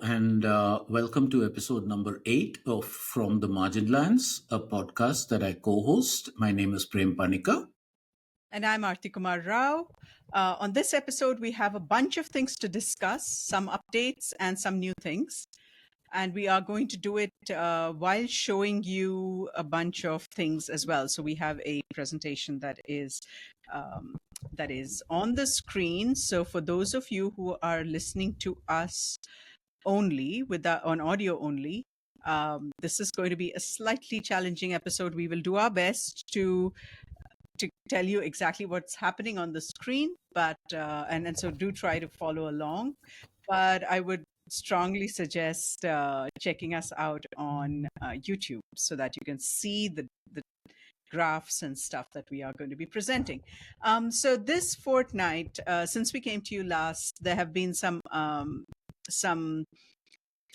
and welcome to episode number 8 of From the Marginlands, a podcast that I co host. My name is Prem Panicker. And I'm Arati Kumar-Rao. On this episode, we have a bunch of things to discuss, some updates and some new things. And we are going to do it while showing you a bunch of things as well. So we have a presentation um, that is on the screen. So for those of you who are listening to us only on audio only, this is going to be a slightly challenging episode. We will do our best to tell you exactly what's happening on the screen, but and so do try to follow along. But I would strongly suggest checking us out on YouTube so that you can see the graphs and stuff that we are going to be presenting. So this fortnight, since we came to you last, there have been some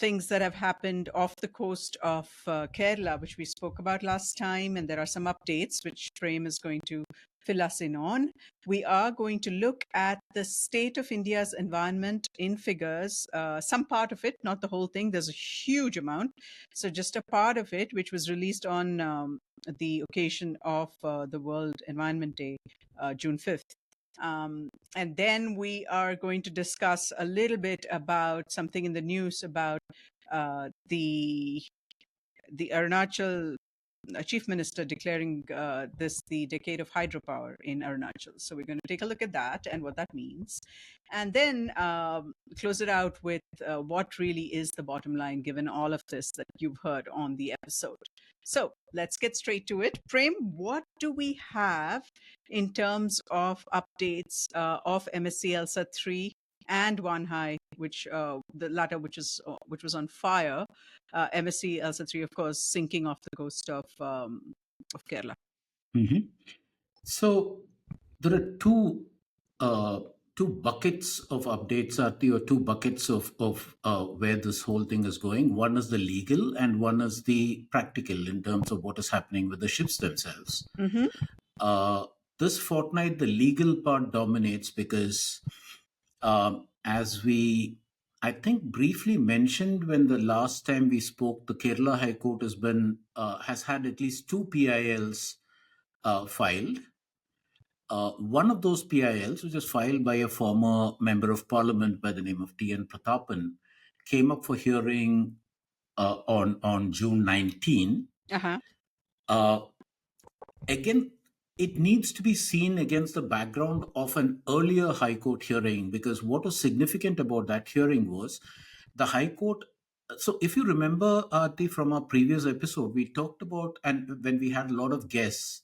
things that have happened off the coast of Kerala, which we spoke about last time, and there are some updates which Prem is going to fill us in on. We are going to look at the state of India's environment in figures, some part of it, not the whole thing. There's a huge amount. So just a part of it, which was released on the occasion of the World Environment Day, June 5th. And then we are going to discuss a little bit about something in the news about the Arunachal chief minister declaring this the decade of hydropower in Arunachal. So we're going to take a look at that and what that means, and then close it out with what really is the bottom line given all of this that you've heard on the episode. So let's get straight to it. Prem, what do we have in terms of updates of MSC ELSA 3 and One High, which the latter, which was on fire, MSC ELSA 3, of course, sinking off the coast of Kerala. Mm-hmm. So there are two buckets of updates, Arti, or two buckets of where this whole thing is going. One is the legal, and one is the practical in terms of what is happening with the ships themselves. Mm-hmm. This fortnight, the legal part dominates because, as we, I think, briefly mentioned when the last time we spoke, the Kerala High Court has had at least two PILs filed. One of those PILs, which was filed by a former member of parliament by the name of T.N. Prathapan, came up for hearing on June 19. Uh-huh. Again, it needs to be seen against the background of an earlier High Court hearing, because what was significant about that hearing was the High Court. So, if you remember, Aarti, from our previous episode, we talked about, and when we had a lot of guests,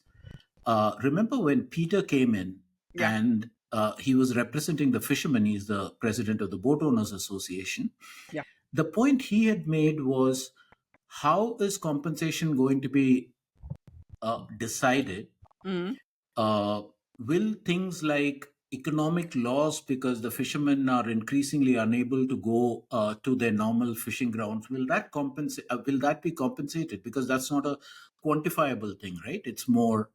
remember when Peter came in and he was representing the fishermen, he's the president of the Boat Owners Association. Yeah. The point he had made was, how is compensation going to be decided? Mm-hmm. Will things like economic loss, because the fishermen are increasingly unable to go to their normal fishing grounds, will that compensate? Will that be compensated? Because that's not a quantifiable thing, right? It's more.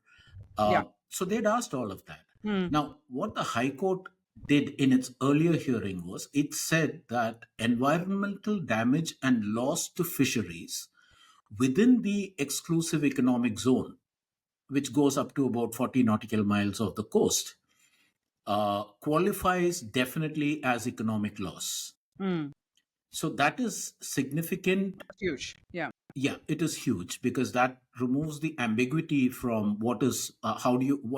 So they'd asked all of that. Now, what the High Court did in its earlier hearing was it said that environmental damage and loss to fisheries within the exclusive economic zone, which goes up to about 40 nautical miles of the coast, qualifies definitely as economic loss. So that is significant. Huge. Yeah. Yeah, it is huge, because that removes the ambiguity from what do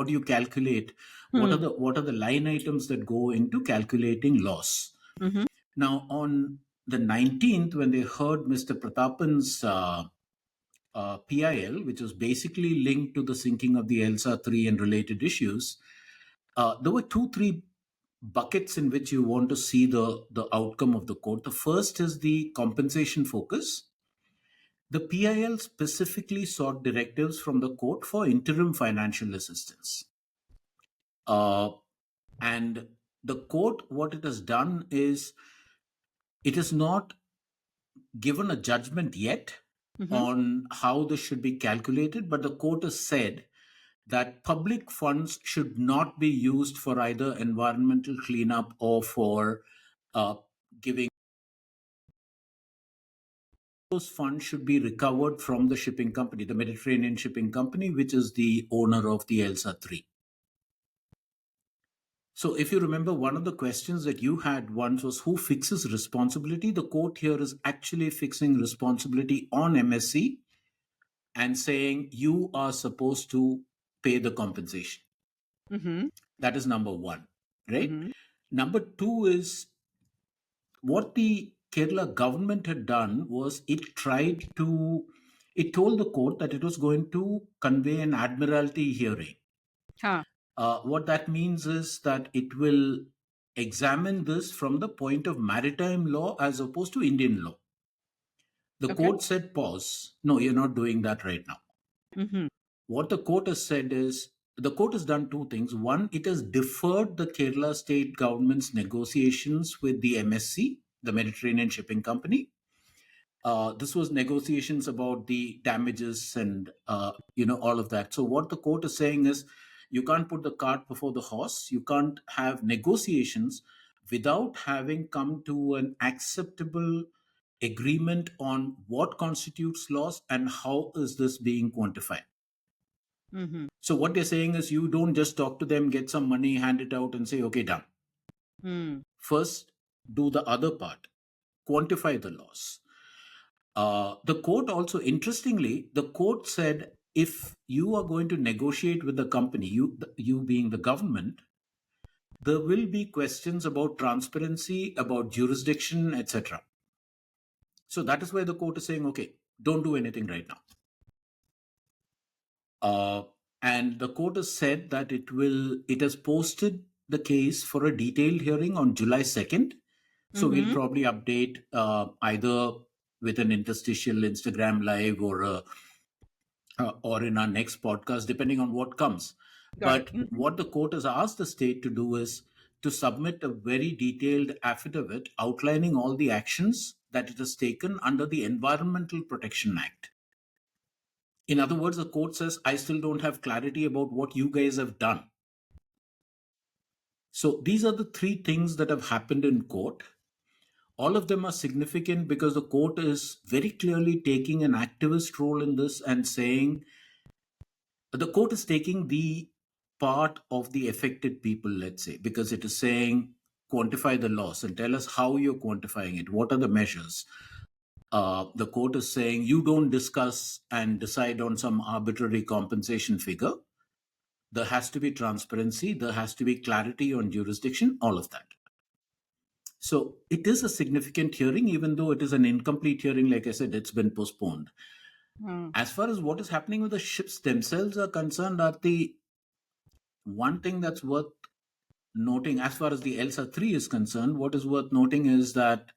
you calculate, what are the line items that go into calculating loss. Mm-hmm. Now, on the 19th, when they heard Mr. Prathapan's PIL, which was basically linked to the sinking of the ELSA 3 and related issues, there were three buckets in which you want to see the outcome of the court. The first is the compensation focus. The PIL specifically sought directives from the court for interim financial assistance. And the court, what it has done is, it has not given a judgment yet on how this should be calculated, but the court has said that public funds should not be used for either environmental cleanup or for giving those funds should be recovered from the shipping company, the Mediterranean Shipping Company, which is the owner of the Elsa 3. So, if you remember, one of the questions that you had once was who fixes responsibility? The court here is actually fixing responsibility on MSC and saying you are supposed to pay the compensation. Mm-hmm. That is number one, right? Mm-hmm. Number two is what the Kerala government had done was it told the court that it was going to convey an admiralty hearing. Huh. What that means is that it will examine this from the point of maritime law as opposed to Indian law. The Okay. court said, pause. No, you're not doing that right now. Mm-hmm. What the court has said is the court has done two things. One, it has deferred the Kerala state government's negotiations with the MSC, the Mediterranean Shipping Company. This was negotiations about the damages and all of that. So what the court is saying is you can't put the cart before the horse. You can't have negotiations without having come to an acceptable agreement on what constitutes loss and how is this being quantified. Mm-hmm. So what they're saying is you don't just talk to them, get some money, hand it out and say, okay, done. Mm. First, do the other part, quantify the loss. The court also, interestingly, the court said if you are going to negotiate with the company, you being the government, there will be questions about transparency, about jurisdiction, etc. So that is why the court is saying, okay, don't do anything right now. And the court has said that it has posted the case for a detailed hearing on July 2nd. So we'll Mm-hmm. probably update either with an interstitial Instagram live or in our next podcast, depending on what comes. Got it. But Mm-hmm. what the court has asked the state to do is to submit a very detailed affidavit outlining all the actions that it has taken under the Environmental Protection Act. In other words, the court says, I still don't have clarity about what you guys have done. So these are the three things that have happened in court. All of them are significant because the court is very clearly taking an activist role in this and saying the court is taking the part of the affected people, let's say, because it is saying quantify the loss and tell us how you're quantifying it. What are the measures? The court is saying you don't discuss and decide on some arbitrary compensation figure. There has to be transparency. There has to be clarity on jurisdiction, all of that. So it is a significant hearing, even though it is an incomplete hearing. Like I said, it's been postponed. Mm. As far as what is happening with the ships themselves are concerned, are the one thing that's worth noting, as far as the Elsa 3 is concerned, what is worth noting is that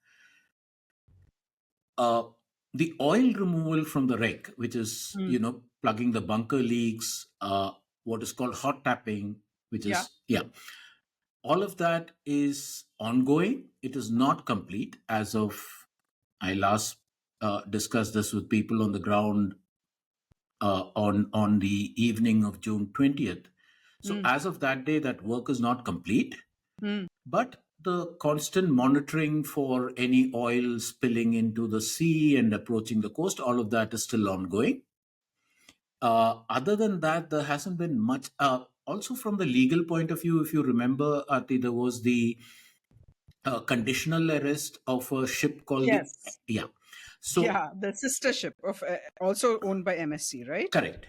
uh, the oil removal from the wreck, which is, Mm. plugging the bunker leaks, what is called hot tapping, which Yeah. is, yeah, all of that is ongoing. It is not complete as of I last discussed this with people on the ground on the evening of June 20th. So Mm. as of that day, that work is not complete, Mm. but the constant monitoring for any oil spilling into the sea and approaching the coast, all of that is still ongoing. Other than that, there hasn't been much. Also, from the legal point of view, if you remember, Arti, there was the conditional arrest of a ship called the Yes. yeah. So Yeah. The sister ship of also owned by MSC, right? correct.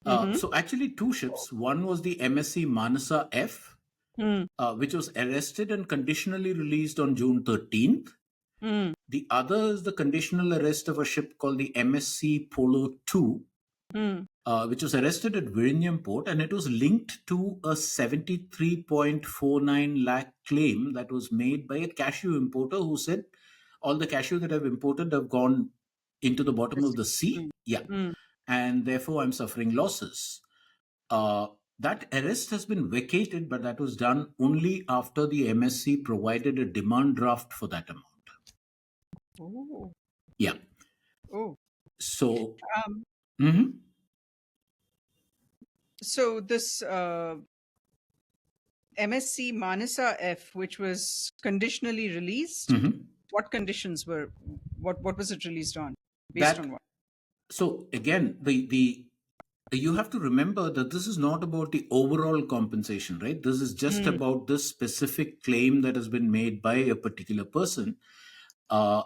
Mm-hmm. So actually, two ships. One was the MSC Manasa F, Mm. which was arrested and conditionally released on June 13th. Mm. The other is the conditional arrest of a ship called the MSC Polo 2, Mm. which was arrested at Vizhinjam port, and it was linked to a 73.49 lakh claim that was made by a cashew importer who said all the cashew that I've imported have gone into the bottom of This- the sea. Mm. Yeah. Mm. And therefore I'm suffering losses. Uh, that arrest has been vacated, but that was done only after the MSC provided a demand draft for that amount. Oh. Yeah. Oh. So, Um, mhm, so this MSC Manasa F, which was conditionally released, mhm. what conditions were what was it released on? Based That on what? so again, the you have to remember that this is not about the overall compensation, right? This is just Mm, about this specific claim that has been made by a particular person. Uh,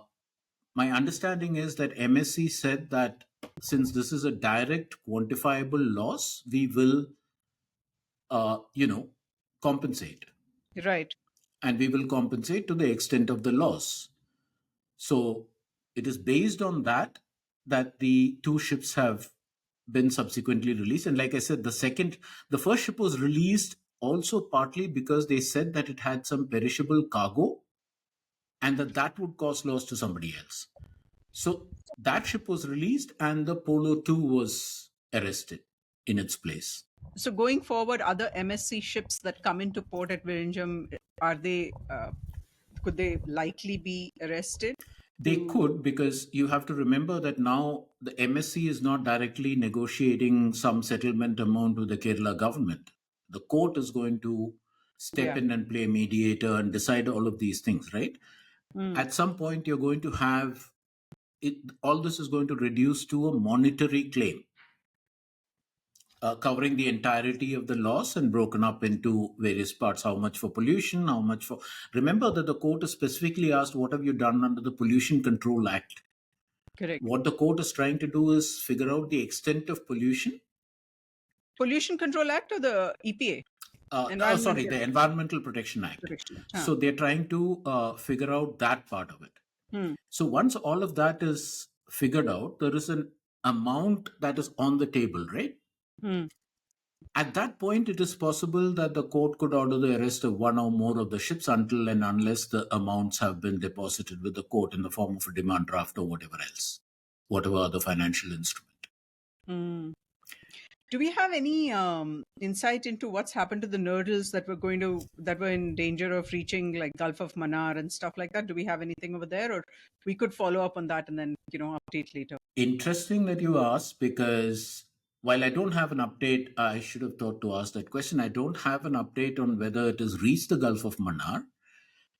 my understanding is that MSC said that since this is a direct quantifiable loss, we will, compensate, right. and we will compensate to the extent of the loss. So it is based on that the two ships have been subsequently released. And like I said, the first ship was released also partly because they said that it had some perishable cargo and that would cause loss to somebody else. So that ship was released and the Polo 2 was arrested in its place. So going forward, other MSC ships that come into port at Virinjam, are they could they likely be arrested? They To could, because you have to remember that now the MSC is not directly negotiating some settlement amount with the Kerala government. The court is going to step yeah. in and play mediator and decide all of these things, right? Mm, At some point, you're going to have it, all this is going to reduce to a monetary claim, covering the entirety of the loss and broken up into various parts. How much for pollution? How much for. Remember that the court has specifically asked, what have you done under the Pollution Control Act? correct. What the court is trying to do is figure out the extent of pollution. Pollution Control Act or the EPA, Sorry, Environmental the Environmental Protection Act. Protection Act. Huh. So they're trying to figure out that part of it. Hmm. So once all of that is figured out, there is an amount that is on the table, right? Hmm. At that point, it is possible that the court could order the arrest of one or more of the ships until and unless the amounts have been deposited with the court in the form of a demand draft or whatever else, whatever other financial instrument. Hmm. Do we have any insight into what's happened to the nurdles that were in danger of reaching like Gulf of Mannar and stuff like that? Do we have anything over there, or we could follow up on that and then update later? Interesting that you asked, because while I don't have an update, I should have thought to ask that question. I don't have an update on whether it has reached the Gulf of Mannar,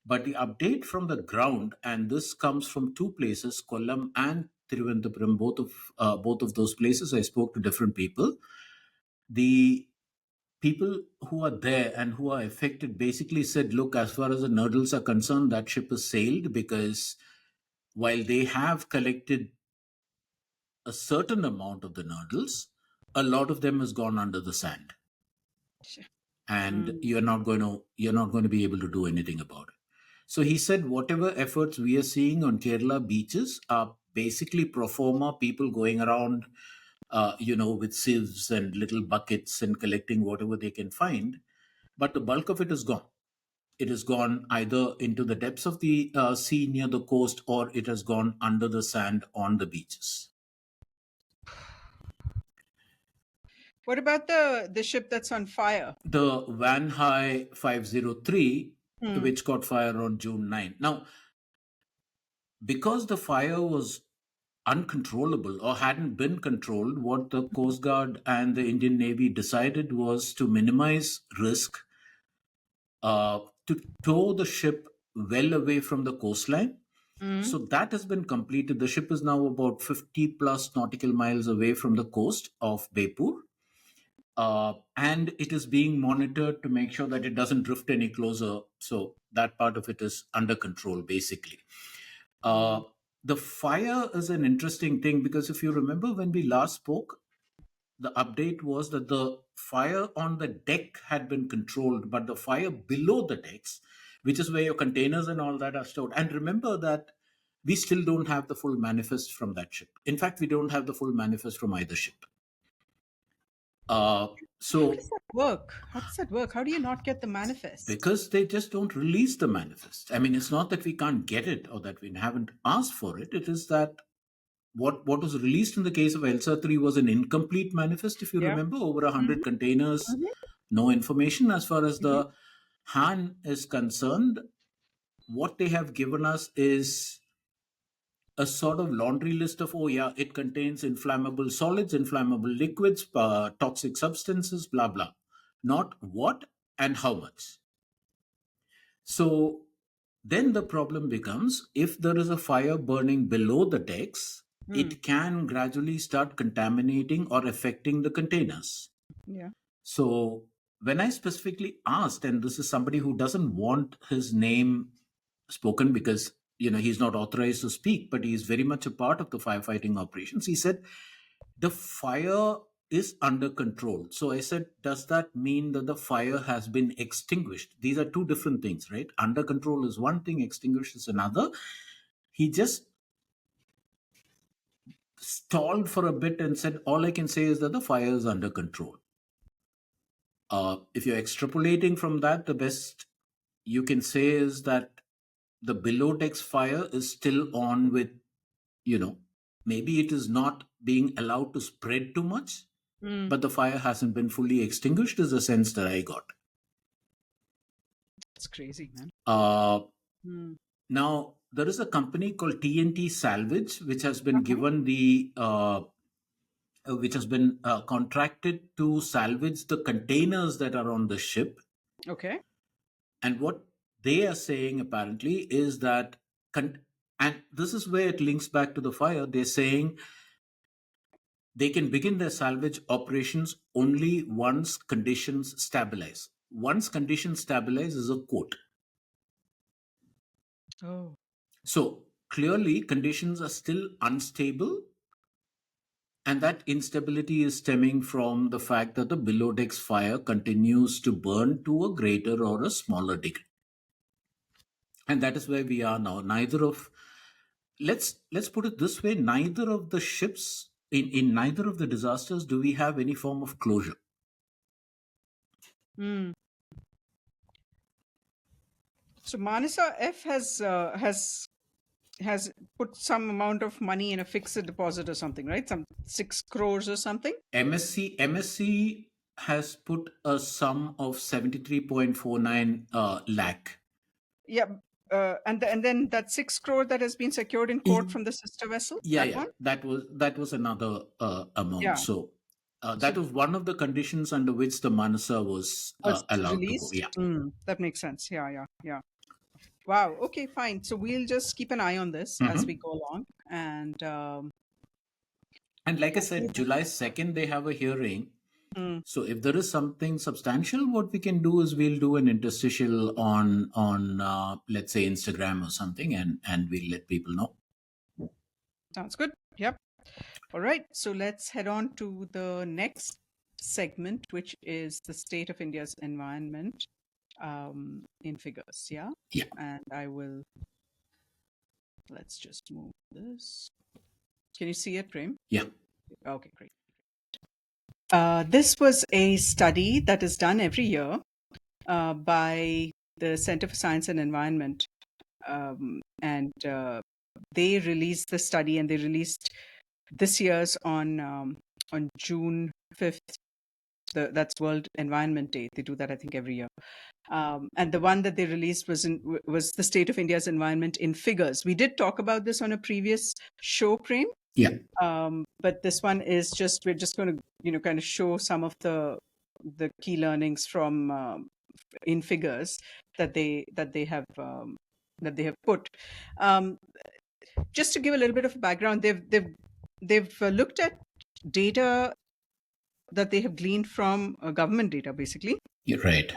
but the update from the ground, and this comes from two places, Kollam and Thiruvananthapuram, both of those places. I spoke to different people. The people who are there and who are affected basically said, look, as far as the Nurdles are concerned, that ship has sailed, because while they have collected a certain amount of the Nurdles, a lot of them has gone under the sand, Sure. and Mm, you're not going to be able to do anything about it. So he said, whatever efforts we are seeing on Kerala beaches are basically pro forma, people going around, with sieves and little buckets and collecting whatever they can find. But the bulk of it is gone. It has gone either into the depths of the sea near the coast, or it has gone under the sand on the beaches. what about the ship that's on fire? The Van High 503, Hmm. which caught fire on June 9. Now, because the fire was uncontrollable or hadn't been controlled, what the Coast Guard and the Indian Navy decided was to minimize risk, to tow the ship well away from the coastline. Mm, So that has been completed. The ship is now about 50 plus nautical miles away from the coast of Bepur. And it is being monitored to make sure that it doesn't drift any closer. So that part of it is under control, basically. mm, Uh, the fire is an interesting thing, because if you remember when we last spoke, the update was that the fire on the deck had been controlled, but the fire below the decks, which is where your containers and all that are stored. And remember that we still don't have the full manifest from that ship. In fact, we don't have the full manifest from either ship. how does So that work? How does that work? How do you not get the manifest? because they just don't release the manifest. I mean, it's not that we can't get it or that we haven't asked for it. It is that what was released in the case of Elsa 3 was an incomplete manifest, if you Yeah. remember, over Hmm. 100 containers, Hmm. no information. As far as Hmm. the Han is concerned, what they have given us is a sort of laundry list of, oh yeah, it contains inflammable solids, inflammable liquids, toxic substances, blah blah, not what and how much. So then the problem becomes, if there is a fire burning below the decks, Mm. it can gradually start contaminating or affecting the containers. Yeah. So when I specifically asked, and this is somebody who doesn't want his name spoken because he's not authorized to speak, but he's very much a part of the firefighting operations. He said the fire is under control. So I said, does that mean that the fire has been extinguished? These are two different things, right? Under control is one thing, extinguished is another. He just stalled for a bit and said, all I can say is that the fire is under control. If you're extrapolating from that, the best you can say is that the below decks fire is still on with, you know, maybe it is not being allowed to spread too much, Mm. but the fire hasn't been fully extinguished, is the sense that I got. That's crazy, man. Uh, Mm. Now, there is a company called TNT Salvage, which has been Uh-huh. given the which has been contracted to salvage the containers that are on the ship. Okay. And what they are saying apparently is that, and this is where it links back to the fire, they're saying they can begin their salvage operations only once conditions stabilize. Once conditions stabilize is a quote. Oh. So clearly, conditions are still unstable, and that instability is stemming from the fact that the below decks fire continues to burn to a greater or a smaller degree. And that is where we are now. Neither of let's put it this way, neither of the ships in neither of the disasters do we have any form of closure. Mm. So Manasa F has put some amount of money in a fixed deposit or something, right? Some 6 crores or something. MSC has put a sum of 73.49 lakh. Yeah. And then that 6 crore that has been secured in court E- from the sister vessel, Yeah, that yeah, one. that was another amount. Yeah. So So that was one of the conditions under which the Manasa was was allowed to go. released. Yeah. Mm, that makes sense. Yeah, yeah, yeah. Wow. Okay, fine. So we'll just keep an eye on this as we Mhm. go along, and And like I hopefully, said, July 2nd they have a hearing. mm, So if there is something substantial, what we can do is we'll do an interstitial on let's say Instagram or something, and we'll let people know. sounds good. Yep. All right. So let's head on to the next segment, which is the state of India's environment in figures. Yeah. Yeah, And let's just move this. Can you see it, Prem? yeah, Okay, great. This was a study that is done every year by the Center for Science and Environment. And they released the study, and they released this year's on June 5th. That's World Environment Day. They do that, I think, every year. And the one that they released was the state of India's environment in figures. We did talk about this on a previous show, Prem. yeah. But this one is we're just going to kind of show some of the key learnings from in figures that they have put. Um, just to give a little bit of background, they've looked at data that they have gleaned from government data, basically, You're right.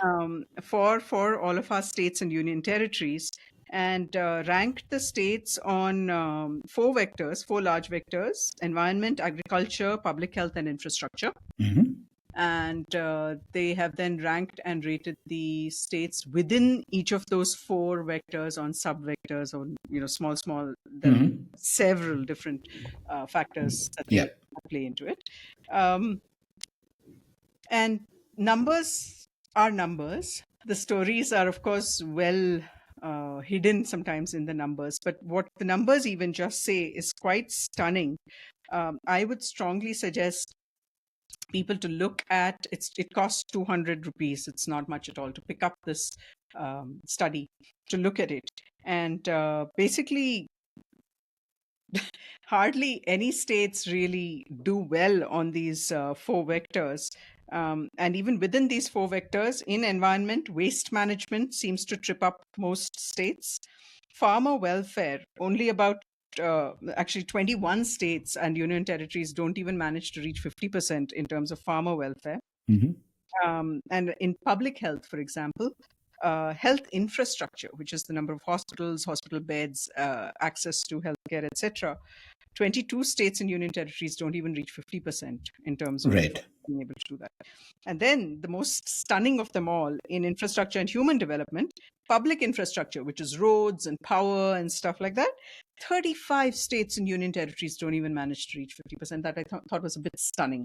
for all of our states and union territories, and ranked the states on four large vectors: environment, agriculture, public health, and infrastructure. Hmm. And they have then ranked and rated the states within each of those four vectors on sub vectors, or small. There are Hmm. several different factors that Yeah. they play into it. Um, and numbers are numbers. The stories are, of course, well hidden sometimes in the numbers, but what the numbers even just say is quite stunning. I would strongly suggest people to look at it costs 200 rupees. It's not much at all to pick up this study, to look at it. And basically, hardly any states really do well on these four vectors. And even within these four vectors, in environment, waste management seems to trip up most states. Farmer welfare, only about actually 21 states and union territories don't even manage to reach 50% in terms of farmer welfare. Hmm. And in public health, for example, health infrastructure, which is the number of hospitals, hospital beds, access to healthcare, etc. 22 states and union territories don't even reach 50% in terms of Right. being able to do that. And then the most stunning of them all in infrastructure and human development, public infrastructure, which is roads and power and stuff like that, 35 states and union territories don't even manage to reach 50%. That I thought was a bit stunning.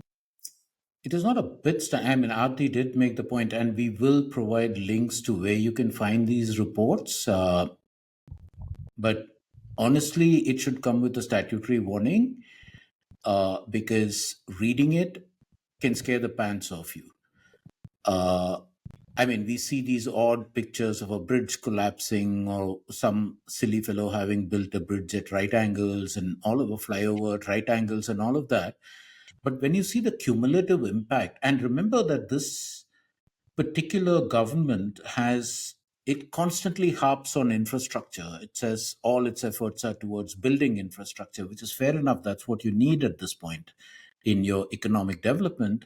It is not a bit. I mean, Aarti did make the point, and we will provide links to where you can find these reports. But honestly, it should come with a statutory warning, because reading it can scare the pants off you. Uh, I mean, we see these odd pictures of a bridge collapsing or some silly fellow having built a bridge at right angles and all of a flyover at right angles and all of that. But when you see the cumulative impact, and remember that this particular government has, it constantly harps on infrastructure. It says all its efforts are towards building infrastructure, which is fair enough. That's what you need at this point in your economic development.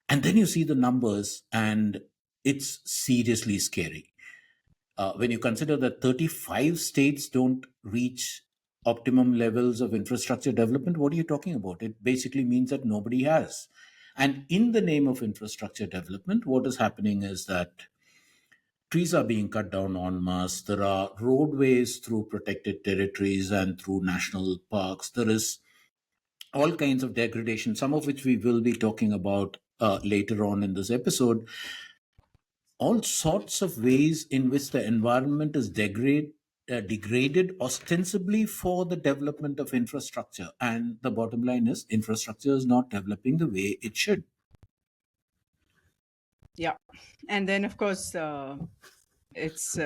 And then you see the numbers, and it's seriously scary. When you consider that 35 states don't reach optimum levels of infrastructure development, what are you talking about? It basically means that nobody has. And in the name of infrastructure development, what is happening is that trees are being cut down en masse. There are roadways through protected territories and through national parks. There is all kinds of degradation, some of which we will be talking about later on in this episode. All sorts of ways in which the environment is degraded ostensibly for the development of infrastructure. And the bottom line is infrastructure is not developing the way it should. Yeah. And then, of course, it's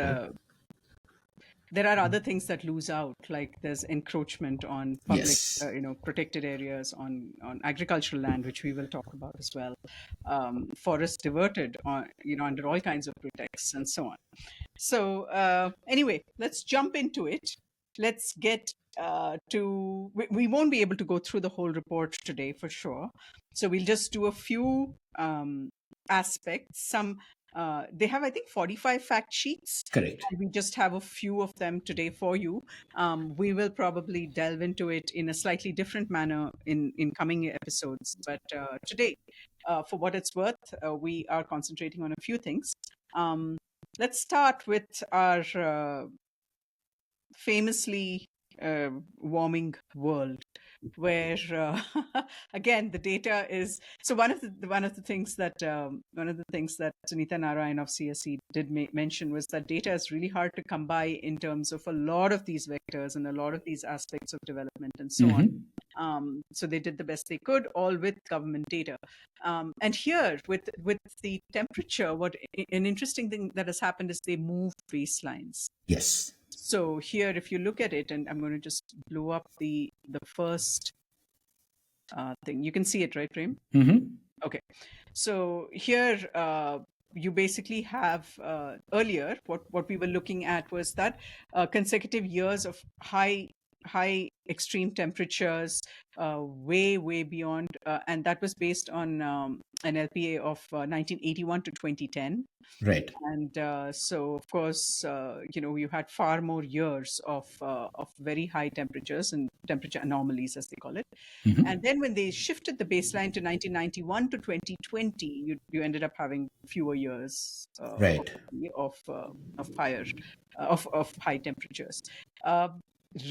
there are other things that lose out, like there's encroachment on public, Yes. protected areas, on agricultural land, which we will talk about as well. Forests diverted, on, under all kinds of pretexts, and so on. So anyway, let's jump into it. Let's get we won't be able to go through the whole report today for sure. So we'll just do a few aspects. Some they have, I think, 45 fact sheets. Correct. And we just have a few of them today for you. We will probably delve into it in a slightly different manner in coming episodes. But today, for what it's worth, we are concentrating on a few things. Let's start with our famously warming world, where again the data is so one of the things that Sunita Narayan of CSE did mention was that data is really hard to come by in terms of a lot of these vectors and a lot of these aspects of development and so on. So they did the best they could, all with government data. And here, with the temperature, an interesting thing that has happened is they moved baselines. Yes. So here, if you look at it, and I'm going to just blow up the first thing. You can see it, right, Prem? Okay. So here, you basically have earlier what we were looking at was that consecutive years of high extreme temperatures, way beyond, and that was based on an LPA of 1981 to 2010. Right. And so, of course, you had far more years of very high temperatures and temperature anomalies, as they call it. And then when they shifted the baseline to 1991 to 2020, you ended up having fewer years Right. of high temperatures.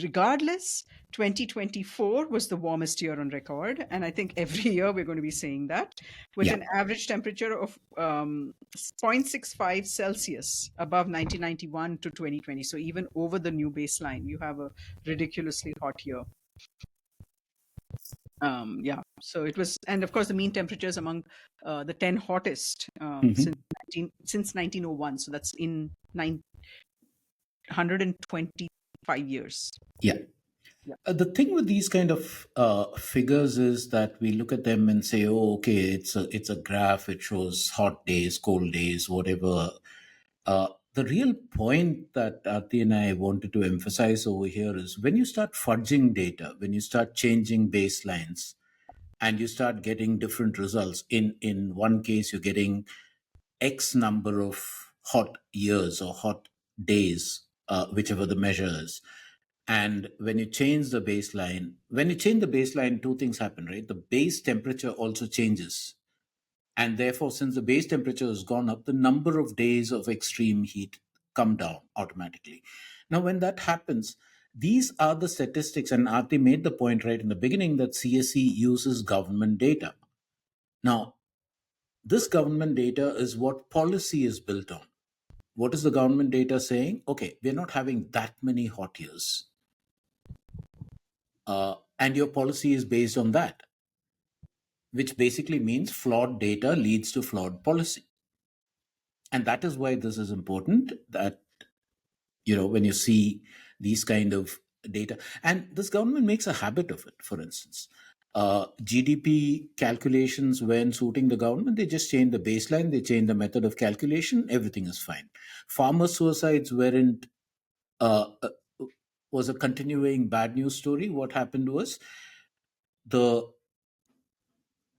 Regardless, 2024 was the warmest year on record, and I think every year we're going to be saying that, with an average temperature of 0.65 Celsius above 1991 to 2020. So even over the new baseline, you have a ridiculously hot year. So it was, and of course the mean temperatures among the 10 hottest since 1901. So that's in 125 years. Yeah. The thing with these kind of figures is that we look at them and say, "Oh, okay, it's a graph. It shows hot days, cold days, whatever." the real point that Arti and I wanted to emphasize over here is when you start fudging data, when you start changing baselines, and you start getting different results. In one case, you're getting X number of hot years or hot days, whichever the measure is. And when you change the baseline, two things happen, right? The base temperature also changes. And therefore, since the base temperature has gone up, the number of days of extreme heat come down automatically. Now, when that happens, these are the statistics, and Aarti made the point right in the beginning that CSE uses government data. Now, this government data is what policy is built on. What is the government data saying? Okay, we're not having that many hot years. And your policy is based on that, which basically means flawed data leads to flawed policy. And that is why this is important that, when you see these kind of data, and this government makes a habit of it. For instance, GDP calculations, when suiting the government, they just change the baseline, they change the method of calculation, everything is fine. Farmer suicides weren't uh, was a continuing bad news story. What happened was the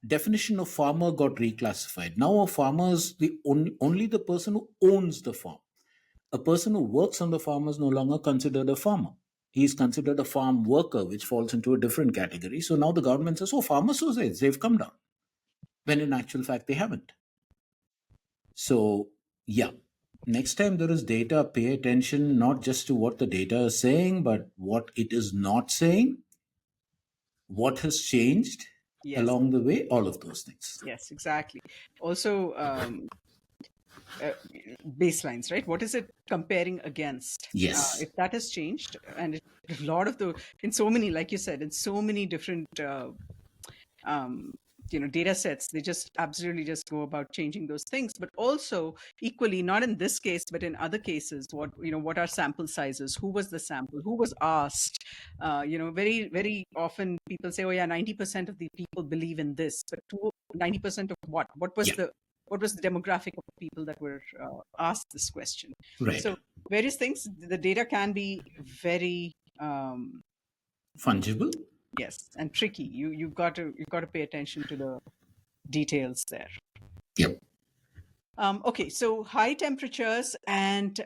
definition of farmer got reclassified. Now a farmer is only the person who owns the farm. A person who works on the farm is no longer considered a farmer. He is considered a farm worker, which falls into a different category. So now the government says, oh, farmer suicides, they've come down. When in actual fact, they haven't. So, yeah. Next time there is data, pay attention not just to what the data is saying, but what it is not saying, what has changed Yes, along the way, all of those things. yes, exactly. Also, uh, baselines, right? What is it comparing against? Yes. If that has changed, and a lot of in so many, like you said, in so many different um, data sets, they just absolutely just go about changing those things. But also equally, not in this case but in other cases, what are sample sizes, who was the sample, who was asked. Very very often people say, oh yeah, 90% of the people believe in this, but 90% of Yeah. what was the demographic of people that were asked this question. Right. So various things, the data can be very Fungible. yes, and tricky. You've got to pay attention to the details there. Yep. Okay, so high temperatures, and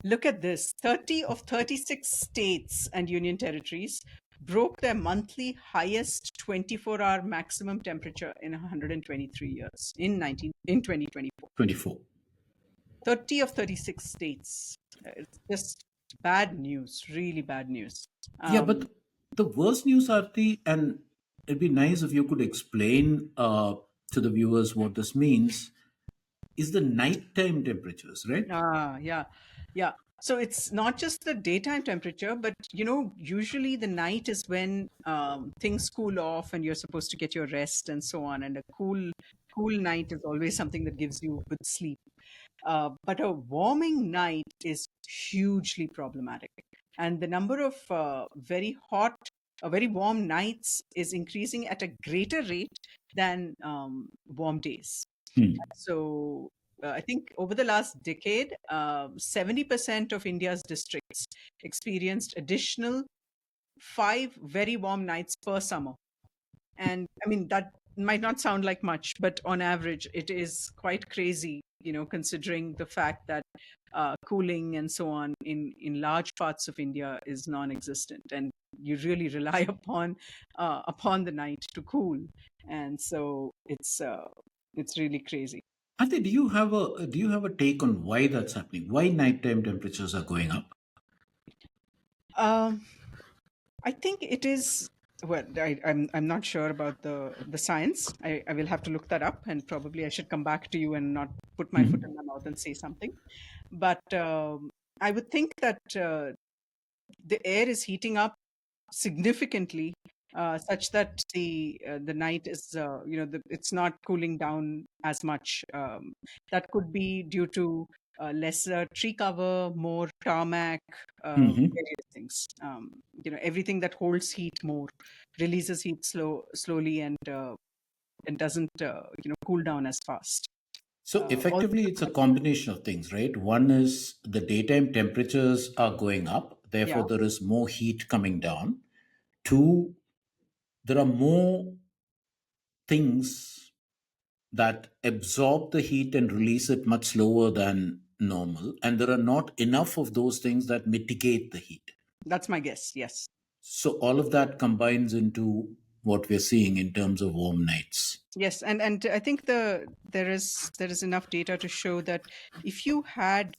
look at this: 30 of 36 states and union territories broke their monthly highest 24-hour maximum temperature in 123 years in 2024. 24. 30 of 36 states. It's just bad news, really bad news. Yeah, Um, but the worst news, Arti, and it'd be nice if you could explain to the viewers what this means, is the nighttime temperatures, right? Yeah, yeah. So it's not just the daytime temperature, but usually the night is when things cool off and you're supposed to get your rest and so on. And a cool night is always something that gives you good sleep. But a warming night is hugely problematic, and the number of very warm nights is increasing at a greater rate than warm days. Hmm. So I think over the last decade, 70% of India's districts experienced additional 5 very warm nights per summer. And I mean, that might not sound like much, but on average, it is quite crazy, considering the fact that cooling and so on in large parts of India is non-existent, and you really rely upon the night to cool, and so it's really crazy. Arti, do you have a take on why that's happening? Why nighttime temperatures are going up? Um, I think it is. Well, I'm not sure about the science. I will have to look that up, and probably I should come back to you and not put my foot Mhm. in my mouth and say something. But I would think that the air is heating up significantly, such that the night is it's not cooling down as much. That could be due to lesser tree cover, more tarmac, Mhm. various things. Everything that holds heat more releases heat slowly, and doesn't cool down as fast. So All effectively, it's a combination of things, right? One is the daytime temperatures are going up, yeah, therefore, there is more heat coming down. Two, there are more things that absorb the heat and release it much slower than normal. And there are not enough of those things that mitigate the heat. that's my guess. Yes. So all of that combines into what we're seeing in terms of warm nights. Yes, and I think there is enough data to show that if you had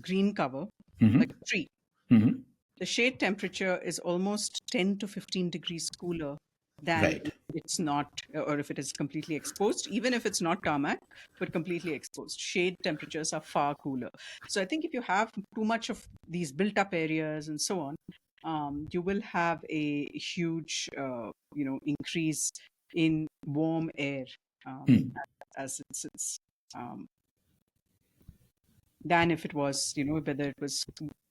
green cover, like Hmm. a tree, Hmm. the shade temperature is almost 10 to 15 degrees cooler than Right. if it's not, or if it is completely exposed, even if it's not tarmac, but completely exposed. Shade temperatures are far cooler. So I think if you have too much of these built up areas and so on, you will have a huge, increase in warm air Hmm. as it sits. Um, than if it was, whether it was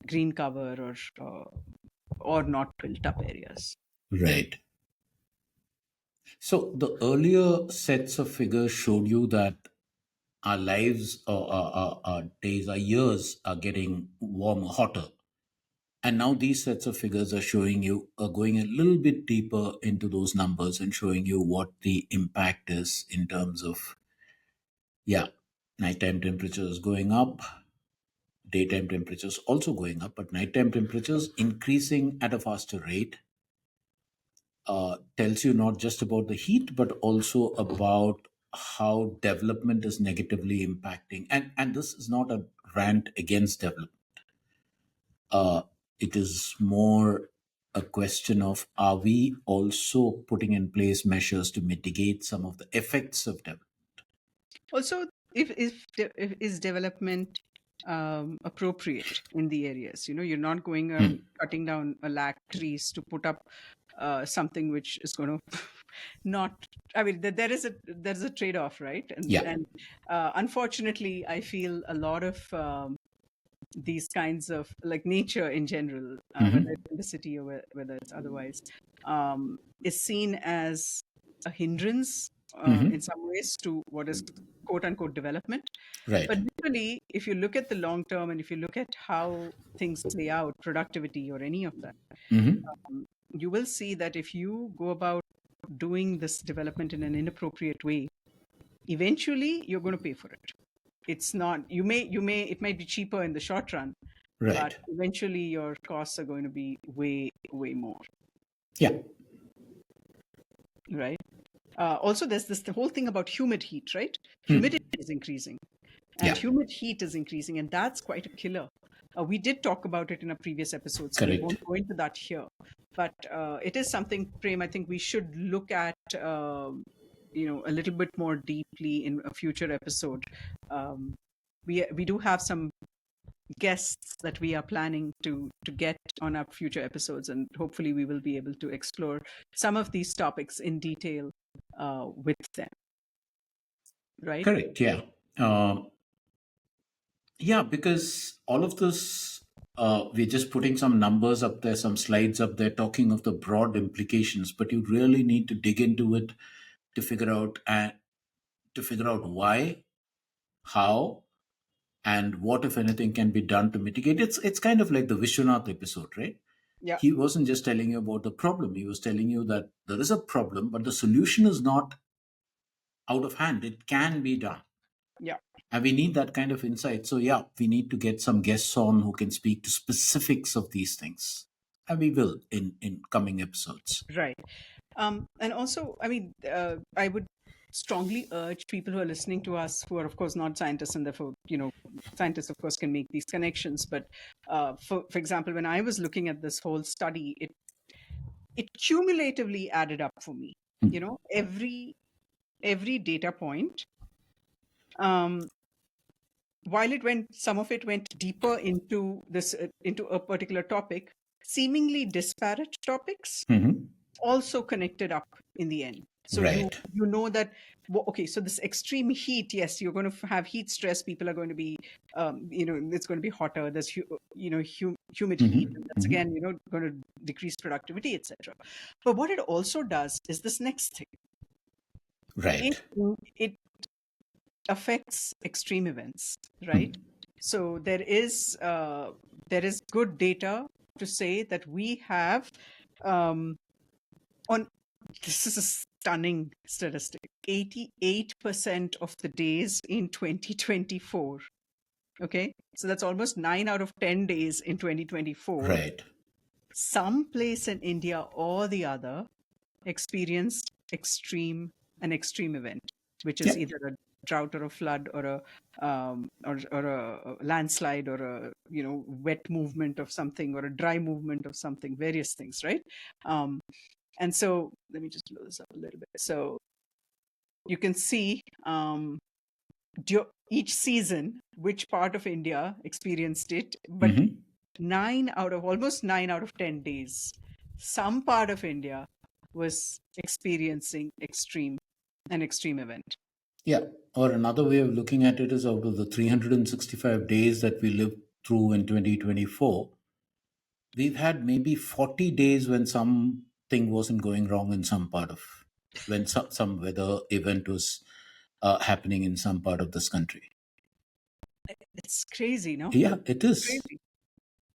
green cover or not built up areas. Right. So the earlier sets of figures showed you that our lives, or our days, our years are getting warmer, hotter. And now these sets of figures are showing you, are going a little bit deeper into those numbers and showing you what the impact is in terms of, yeah, nighttime temperatures going up, daytime temperatures also going up, but nighttime temperatures increasing at a faster rate. Tells you not just about the heat, but also about how development is negatively impacting. And this is not a rant against development. Uh, it is more a question of, are we also putting in place measures to mitigate some of the effects of development? Also, if is development appropriate in the areas? You're not going around Hmm. cutting down a lakh trees to put up something which is going to not. I mean, there's a trade off, right? And Yeah. and unfortunately, I feel a lot of these kinds of like nature in general, whether Hmm. it's in the city or whether it's otherwise, is seen as a hindrance in Hmm. some ways to what is quote unquote development. Right. But literally, if you look at the long term and if you look at how things play out, productivity or any of that, Hmm. you will see that if you go about doing this development in an inappropriate way, eventually you're going to pay for it. It's not, it might be cheaper in the short run, but Right. eventually your costs are going to be way, way more, Yeah. right? Also, there's the whole thing about humid heat, right? Hmm. Humidity is increasing, and Yeah. humid heat is increasing, and that's quite a killer. We did talk about it in a previous episode, so we Correct. won't go into that here. But it is something, Prem, I think we should look at, a little bit more deeply in a future episode. Um, we do have some guests that we are planning to get on our future episodes, and hopefully we will be able to explore some of these topics in detail with them, right? Correct. Yeah. Um, yeah, because all of this, we're just putting some numbers up there, some slides up there, talking of the broad implications, but you really need to dig into it to figure out why, how, and what, if anything, can be done to mitigate. It's kind of like the Vishwanath episode, right? Yeah, He wasn't just telling you about the problem; he was telling you that there is a problem, but the solution is not out of hand. It can be done. yeah, And we need that kind of insight. So, yeah, we need to get some guests on who can speak to specifics of these things. And we will in coming episodes. right. And also, I mean, I would strongly urge people who are listening to us, who are of course not scientists, and therefore, scientists of course can make these connections. But for example, when I was looking at this whole study, it cumulatively added up for me. Hmm. Every data point, um, while some of it went deeper into this into a particular topic, seemingly disparate topics Hmm. also connected up in the end. So Right. you know that, okay, so this extreme heat, yes, you're going to have heat stress. People are going to be, it's going to be hotter. There's humid heat, Hmm. and that's Hmm. again going to decrease productivity, etc. But what it also does is this next thing. It Right. it affects extreme events, right? So there is good data to say that we have um, on this is a stunning statistic. 88% of the days in 2024. Okay, so that's almost 9 out of 10 days in 2024. Right. Some place in India or the other experienced an extreme event, which is Yeah. either a drought or a flood or a landslide or a wet movement of something or a dry movement of something, various things, right? And so let me just blow this up a little bit. So you can see each season which part of India experienced it, but Hmm. almost 9 out of 10 days, some part of India was experiencing an extreme event. Yeah. Or another way of looking at it is, out of the 365 days that we lived through in 2024, we've had maybe 40 days when something wasn't going wrong in some part of, when some weather event was happening in some part of this country. It's crazy, no? Yeah, it It's is. crazy.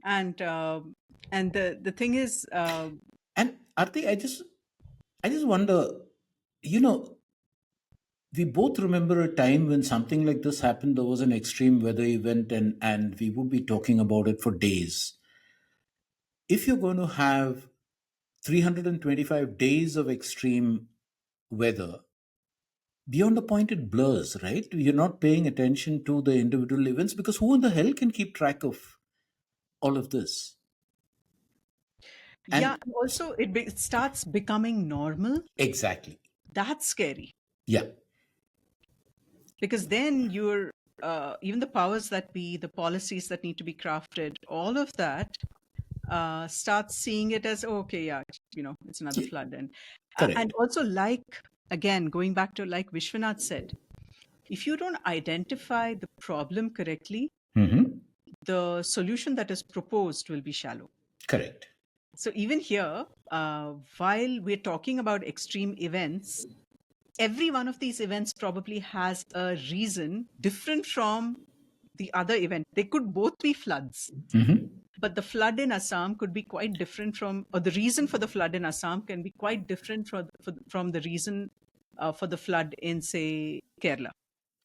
And the thing is, And Arti, I just wonder, you know, we both remember a time when something like this happened. There was an extreme weather event, and we would be talking about it for days. If you're going to have 325 days of extreme weather, beyond a point it blurs, right? You're not paying attention to the individual events, because who in the hell can keep track of all of this? yeah, And and also it starts becoming normal. exactly. That's scary Yeah. because then you're even the powers that be, the policies that need to be crafted, all of that starts seeing it as, oh, okay, yeah, it's another Yeah, flood. And correct. also, like, again, going back to like Vishwanath said, if you don't identify the problem correctly, Hmm. the solution that is proposed will be shallow. Correct. So even here, while we're talking about extreme events, every one of these events probably has a reason different from the other event. They could both be floods, Hmm. but the flood in Assam could be quite different from, or the reason for the flood in Assam can be quite different from the reason for the flood in, say, Kerala.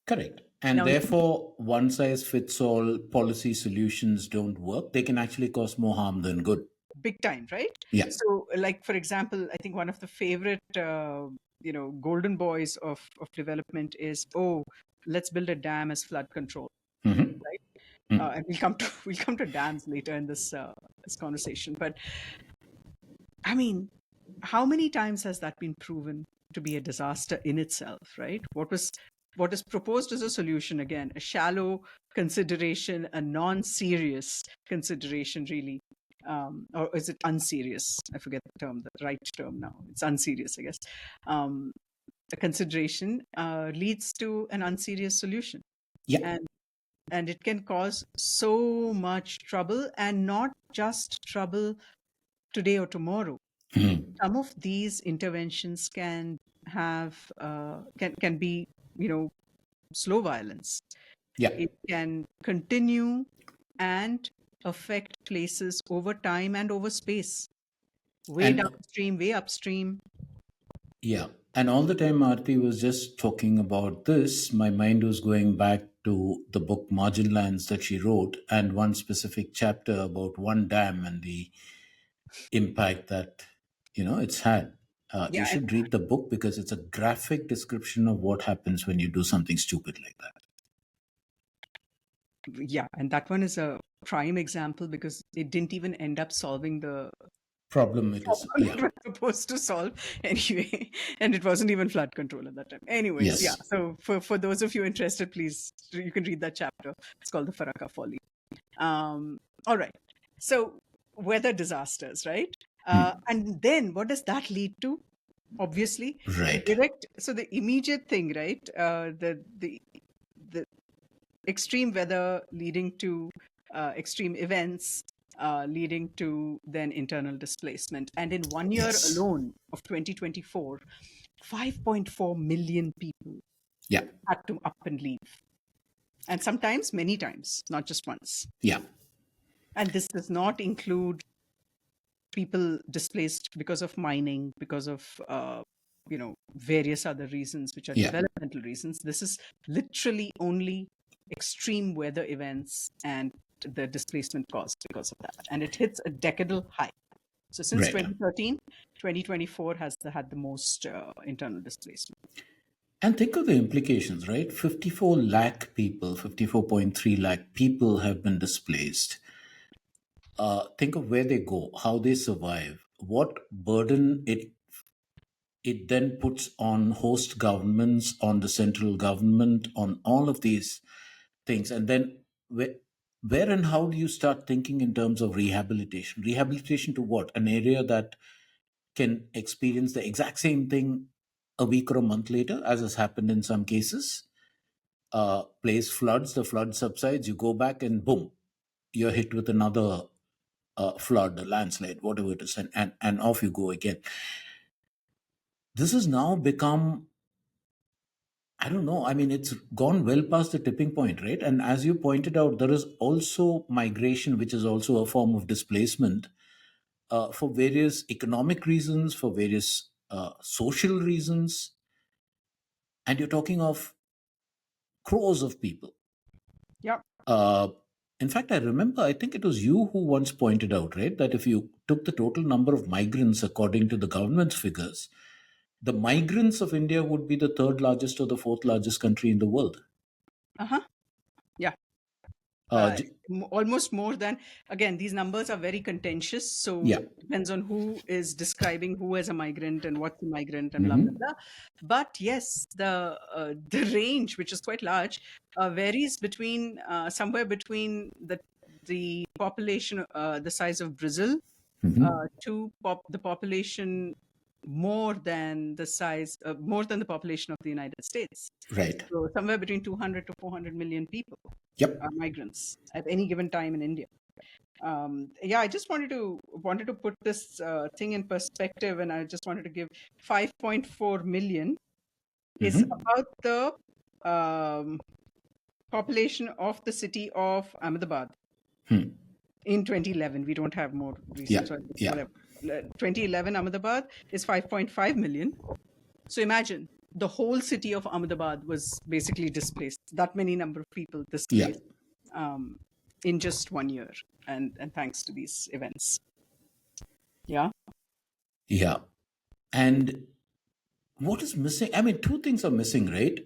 Correct. And Now, therefore, one size fits all policy solutions don't work. They can actually cause more harm than good. big time, right? Yeah. So, like, for example, I think one of the favorite, golden boys of development is, oh, let's build a dam as flood control, Hmm. right? And we'll come to dams later in this conversation. But I mean, how many times has that been proven to be a disaster in itself, right? What is proposed as a solution, again, a shallow consideration, a non-serious consideration, really. Or is it unserious? I forget the right term now. It's unserious, I guess. Um, a consideration leads to an unserious solution. Yeah. And it can cause so much trouble, and not just trouble today or tomorrow. Mhm. Some of these interventions can be, you know slow violence. Yeah. It can continue and affect places over time and over space, way And downstream, way upstream. yeah. And all the time Aarti was just talking about this, my mind was going back to the book Marginlands that she wrote, and one specific chapter about one dam and the impact that it's had. You Yeah, should read the book, because it's a graphic description of what happens when you do something stupid like that. and that one is a prime example because it didn't even end up solving the Problem it is. problem Yeah. it was supposed to solve anyway, and it wasn't even flood control at that time. Anyways, yeah. Yes. So for those of you interested, please, you can read that chapter. It's called the Faraka Folly. All right. So weather disasters, right? And then what does that lead to? Obviously, Right. the immediate thing, right? The extreme weather leading to extreme events, leading to then internal displacement. And in one year Yes. alone of 2024, 5.4 million people. Yeah. had to up and leave. And sometimes many times, not just once. Yeah. And this does not include people displaced because of mining, because of various other reasons which are Yeah. developmental reasons. This is literally only extreme weather events and the displacement caused because of that, and it hits a decadal high. So since Right. 2013, 2024 has had the most internal displacement. And think of the implications, right? 54 lakh people, 54.3 lakh people have been displaced. Think of where they go, how they survive, what burden it then puts on host governments, on the central government, on all of these things. And then where and how do you start thinking in terms of rehabilitation? Rehabilitation to what? An area that can experience the exact same thing a week or a month later, as has happened in some cases. Place floods, the flood subsides, you go back and boom, you're hit with another flood, a landslide, whatever it is, and off you go again. This has now become, I don't know, I mean, it's gone well past the tipping point, right? And as you pointed out, there is also migration, which is also a form of displacement for various economic reasons, for various social reasons. And you're talking of crores of people. Yeah. Uh, in fact, I remember, I think it was you who once pointed out, right, that if you took the total number of migrants according to the government's figures, the migrants of India would be the third largest or the fourth largest country in the world. Uh-huh. Yeah. Uh, j- Almost more than, again, these numbers are very contentious, so yeah. it depends on who is describing who as a migrant and what's a migrant and blah blah Hmm. blah. But yes, the range, which is quite large, varies between somewhere between the population, the size of Brazil, Hmm. to the population more than the population of the United States. Right. So somewhere between 200 to 400 million people Yep. are migrants at any given time in India. Yeah, I just wanted to put this thing in perspective, and I just wanted to give 5.4 million is Hmm. about the population of the city of Ahmedabad Hmm. in 2011. We don't have more Yeah. recent, so Yeah. whatever. 2011 Ahmedabad is 5.5 million. So imagine the whole city of Ahmedabad was basically displaced. That many number of people Yeah. displaced um, in just 1 year, and thanks to these events. Yeah. Yeah. And what is missing? I mean, two things are missing, right?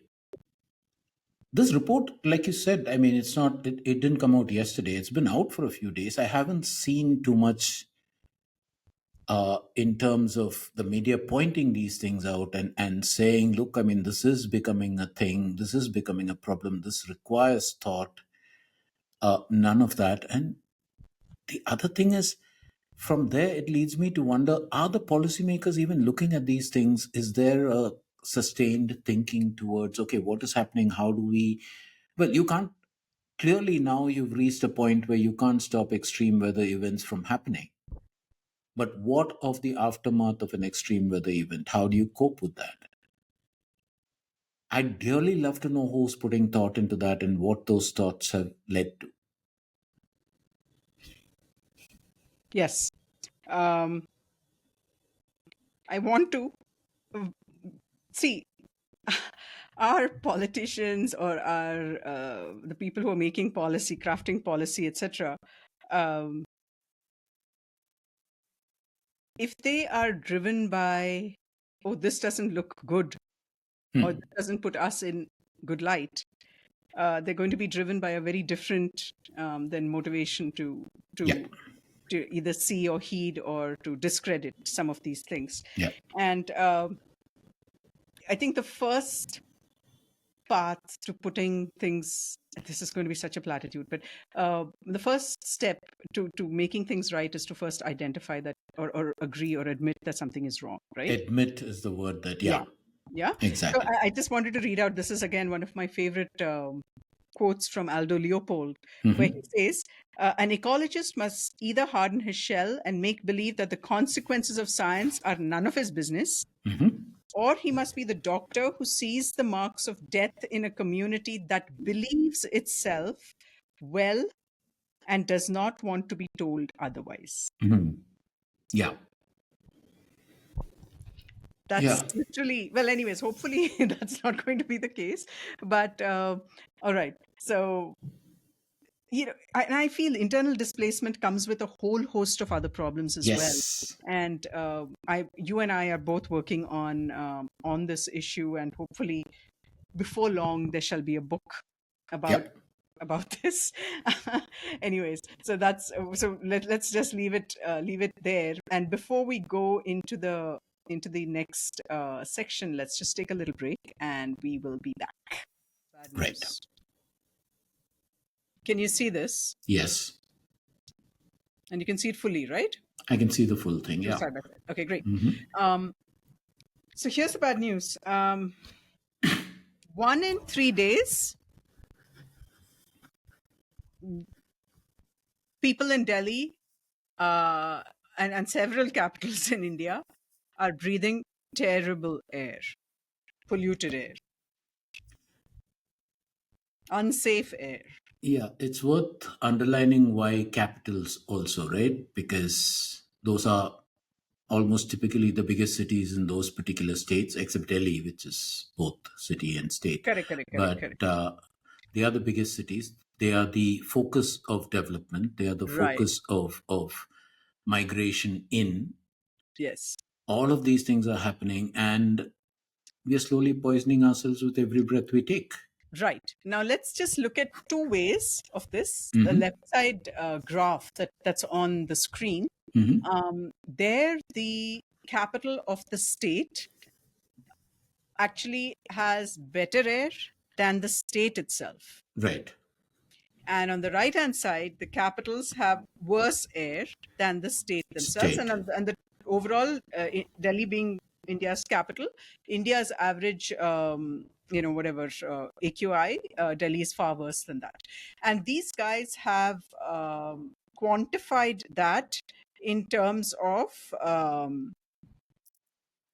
This report, like you said, I mean, it didn't come out yesterday. It's been out for a few days. I haven't seen too much in terms of the media pointing these things out and saying, look, I mean, this is becoming a thing. This is becoming a problem. This requires thought. None of that. And the other thing is, from there, it leads me to wonder, are the policymakers even looking at these things? Is there a sustained thinking towards, okay, what is happening? How do we. Well, you can't. Clearly, now you've reached a point where you can't stop extreme weather events from happening. But what of the aftermath of an extreme weather event? How do you cope with that? I'd really love to know who's putting thought into that and what those thoughts have led to. Yes. Um, I want to see our politicians or our the people who are making policy, crafting policy, etc. Um, if they are driven by, oh, this doesn't look good, or Hmm. this doesn't put us in good light, they're going to be driven by a very different than motivation Yeah. to to either see or heed or to discredit some of these things. Yeah. And I think the first path to putting things, this is going to be such a platitude, but the first step to making things right is to first identify that, or agree or admit that something is wrong, right? Admit is the word that, Yeah. yeah, Yeah. So exactly. I just wanted to read out, this is again one of my favorite quotes from Aldo Leopold, where he Hmm. says, an ecologist must either harden his shell and make believe that the consequences of science are none of his business, Hmm. or he must be the doctor who sees the marks of death in a community that believes itself well and does not want to be told otherwise. Mhm. Yeah. That's Yeah. literally, well, anyways, hopefully that's not going to be the case. But all right. So, and I feel internal displacement comes with a whole host of other problems as well. Yes. And you and I are both working on this issue, and hopefully before long there shall be a book about Yep. this. Anyways, so that's let's just leave it there. And before we go into the next section, let's just take a little break, and we will be back. Bad Right. news. Can you see this? Yes. And you can see it fully, right? I can see the full thing. Yeah. Side by side. Okay, great. Hmm. So here's the bad news. 1 in 3 days, people in Delhi and several capitals in India are breathing terrible air, polluted air, unsafe air. Yeah. It's worth underlining why capitals also, right? Because those are almost typically the biggest cities in those particular states, except Delhi, which is both city and state. Correct, correct, correct, But correct. they are the biggest cities. They are the focus of development. They are the Right. focus of migration in. Yes. All of these things are happening, and we are slowly poisoning ourselves with every breath we take. Right. Now let's just look at two ways of this. The Hmm. left side graph that's on the screen. Hmm. There, the capital of the state actually has better air than the state itself. Right. And on the right hand side, the capitals have worse air than the state themselves. State. And the overall, Delhi being India's capital, India's average, whatever AQI, Delhi is far worse than that. And these guys have quantified that in terms of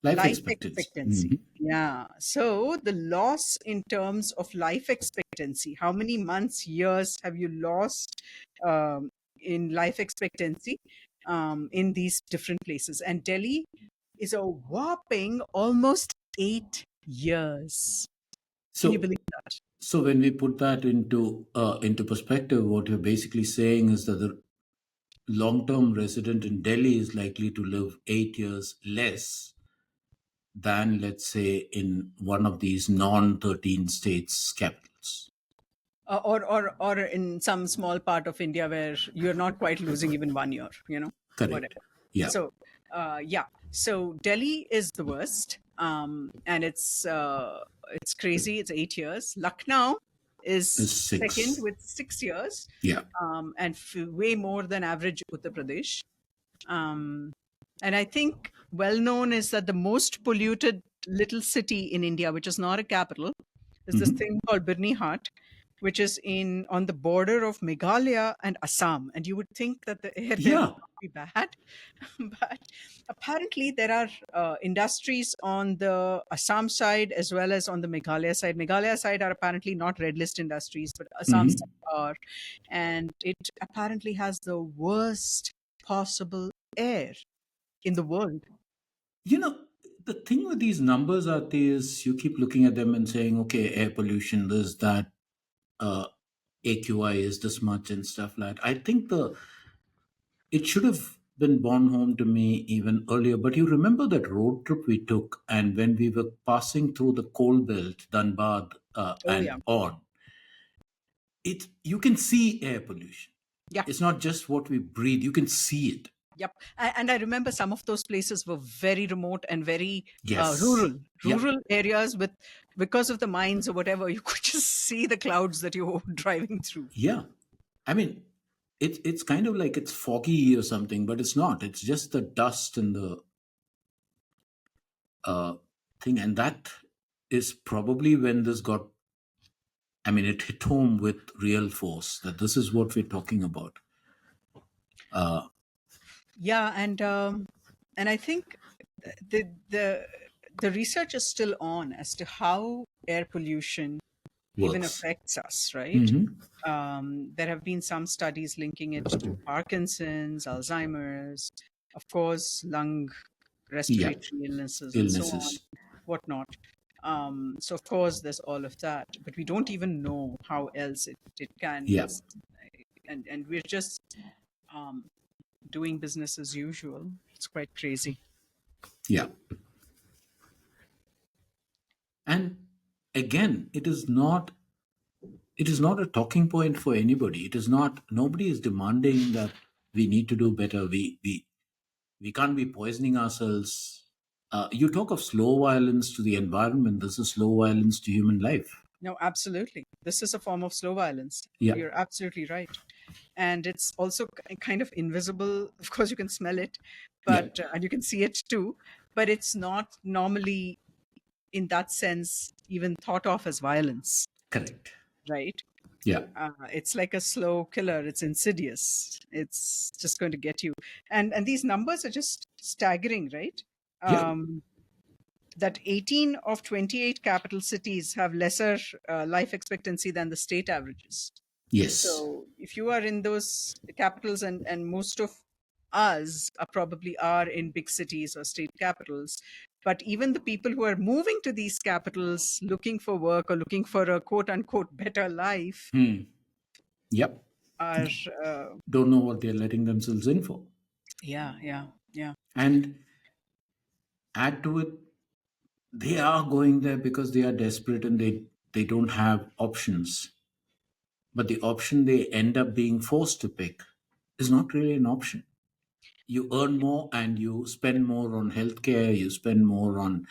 Life life expectancy. expectancy. Hmm. Yeah. So the loss in terms of life expectancy, how many months, years have you lost in life expectancy in these different places? And Delhi is a whopping almost 8 years. Can you So, believe that? so when we put that into perspective, what you're basically saying is that the long-term resident in Delhi is likely to live 8 years less than, let's say, in one of these non-13 states capitals. Or in some small part of India where you're not quite losing even 1 year, Correct. whatever. Yeah. So, yeah. So Delhi is the worst, and it's crazy. It's 8 years. Lucknow is Is second 6. with 6 years, Yeah. and way more than average Uttar Pradesh. Um, and I think well known is that the most polluted little city in India, which is not a capital, is this Hmm. thing called Birnihat, which is on the border of Meghalaya and Assam. And you would think that the air there would Yeah. not be bad, but apparently there are industries on the Assam side as well as on the Meghalaya side. Meghalaya side are apparently not red list industries, but Assam Hmm. side are, and it apparently has the worst possible air in the world. You know, the thing with these numbers, Arti, is you keep looking at them and saying, okay, air pollution, this, that, uh, AQI is this much and stuff like that. I think it should have been borne home to me even earlier. But you remember that road trip we took, and when we were passing through the coal belt, Dhanbad, Oh yeah, and on, you can see air pollution. yeah. It's not just what we breathe; you can see it. Yep. And I remember some of those places were very remote and very Yes. rural, Yep. areas with, because of the mines or whatever, you could just see the clouds that you were driving through. Yeah. I mean, it's kind of like it's foggy or something, but it's not. It's just the dust and the uh, thing, and that is probably when this got. I mean, it hit home with real force that this is what we're talking about. Uh, Yeah, and I think the the research is still on as to how air pollution even Works. affects us, right? Hmm. There have been some studies linking it to Parkinson's, Alzheimer's, of course, lung, Yeah. respiratory illnesses, and so on, Illnesses. whatnot. So, of course, there's all of that, but we don't even know how else it can. Yeah. And we're just um, doing business as usual. It's quite crazy. Yeah. And again, it is not a talking point for anybody. It is not, nobody is demanding that we need to do better. We can't be poisoning ourselves. You talk of slow violence to the environment. This is slow violence to human life. No, absolutely. This is a form of slow violence. Yeah. You're absolutely right. And it's also kind of invisible. Of course, you can smell it, Yeah. but and you can see it too. But it's not normally, in that sense, even thought of as violence, Correct. right? Yeah. It's like a slow killer. It's insidious. It's just going to get you. And these numbers are just staggering, right? Yeah. Um, that 18 of 28 capital cities have lesser life expectancy than the state averages. Yes. So if you are in those capitals, and most of us are probably are in big cities or state capitals, but even the people who are moving to these capitals looking for work or looking for a quote unquote better life Hmm. Yep. are uh, Don't know what they're letting themselves in for. yeah. And add to it, they are going there because they are desperate and they don't have options. But the option they end up being forced to pick is not really an option. You earn more and you spend more on healthcare, you spend more on,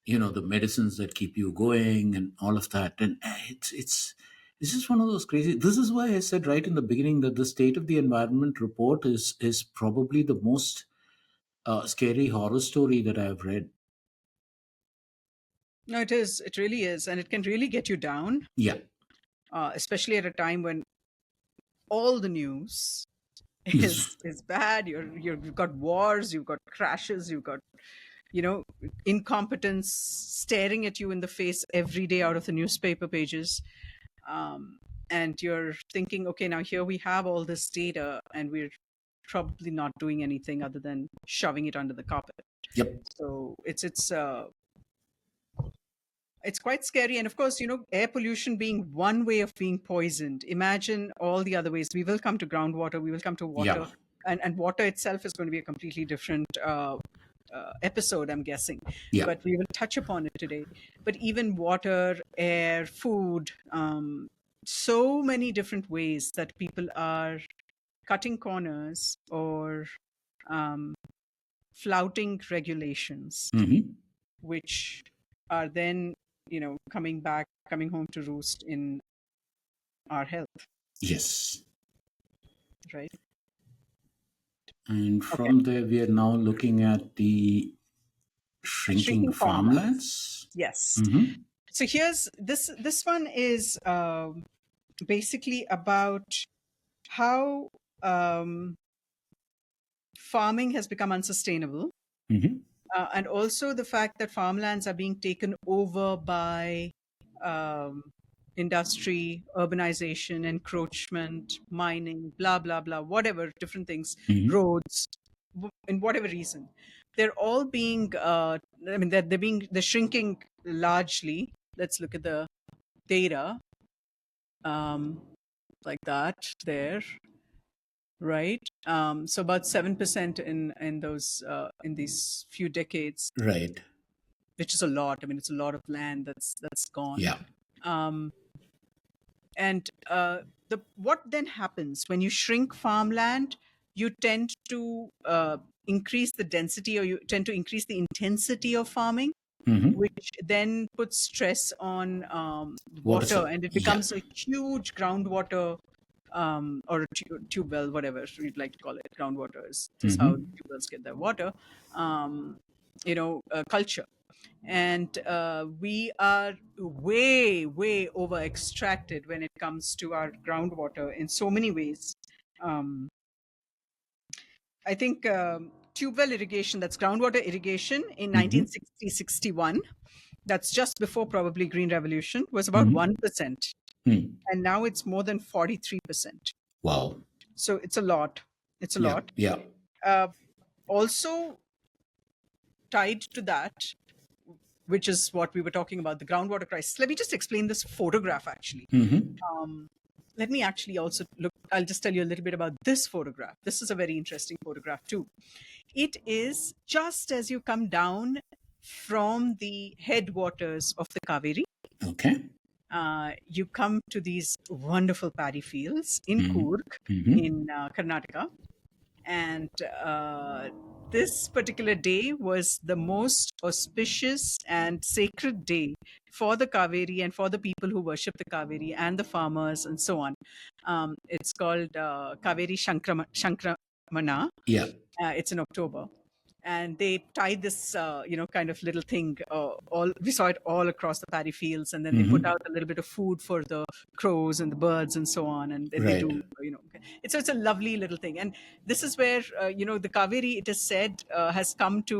the medicines that keep you going and all of that. And it's just one of those crazy. This is why I said right in the beginning that the state of the environment report is probably the most scary horror story that I've read. No, it is. It really is. And it can really get you down, Yeah. especially at a time when all the news is bad. You've got wars, you've got crashes, you've got you know incompetence staring at you in the face every day out of the newspaper pages, um, and you're thinking, okay, now here we have all this data, and we're probably not doing anything other than shoving it under the carpet. Yep. So it's quite scary. And of course, air pollution being one way of being poisoned, imagine all the other ways. We will come to groundwater, we will come to water, Yeah. and water itself is going to be a completely different episode, I'm guessing. Yeah. But we will touch upon it today. But even water, air, food, so many different ways that people are cutting corners or um, flouting regulations, Hmm. which are then coming home to roost in our health, Yes. right? And Okay. from there, we are now looking at the shrinking Shrinking farmlands. farmlands. Yes. Hmm. So here's this one is basically about how farming has become unsustainable, Hmm. and also the fact that farmlands are being taken over by um, industry, urbanization, encroachment, mining, blah blah blah, whatever different things, Hmm. roads, in whatever reason, they're all being. I mean, they're shrinking largely. Let's look at the data, um, like that there, right? So about 7% in those in these few decades, Right. which is a lot. I mean, it's a lot of land that's gone. Yeah. Um, and the what then happens when you shrink farmland? You tend to increase the density, or you tend to increase the intensity of farming, Hmm. which then puts stress on Water water, supply. and it Yeah. becomes a huge groundwater, or a tube well, whatever you'd like to call it. Groundwater is how Hmm. tube wells get their water. Um, culture. And we are way over extracted when it comes to our groundwater in so many ways. um, I think tube well irrigation, that's groundwater irrigation in Mm-hmm. 1960-61, that's just before probably Green Revolution, was about Mm-hmm. 1%. Hmm. And now it's more than 43%. Wow. So it's a lot. It's a Yeah. lot. Yeah. Uh, Also tied to that, which is what we were talking about, the groundwater crisis. Let me just explain this photograph actually. Mm-hmm. Um, Let me actually also look, I'll just tell you a little bit about this photograph. This is a very interesting photograph too. It is just as you come down from the headwaters of the Kaveri. Okay. You come to these wonderful paddy fields in Mm-hmm. Coorg Mm-hmm. in Karnataka. And this particular day was the most auspicious and sacred day for the Kaveri and for the people who worship the Kaveri and the farmers and so on. It's called Kaveri Shankramana. Yeah. It's in October. And they tied this, kind of little thing. All we saw it all across the paddy fields, and then they put Mm-hmm. out a little bit of food for the crows and the birds and so on. And they Right. do, it's a lovely little thing. And this is where the Kaveri, it is said, has come to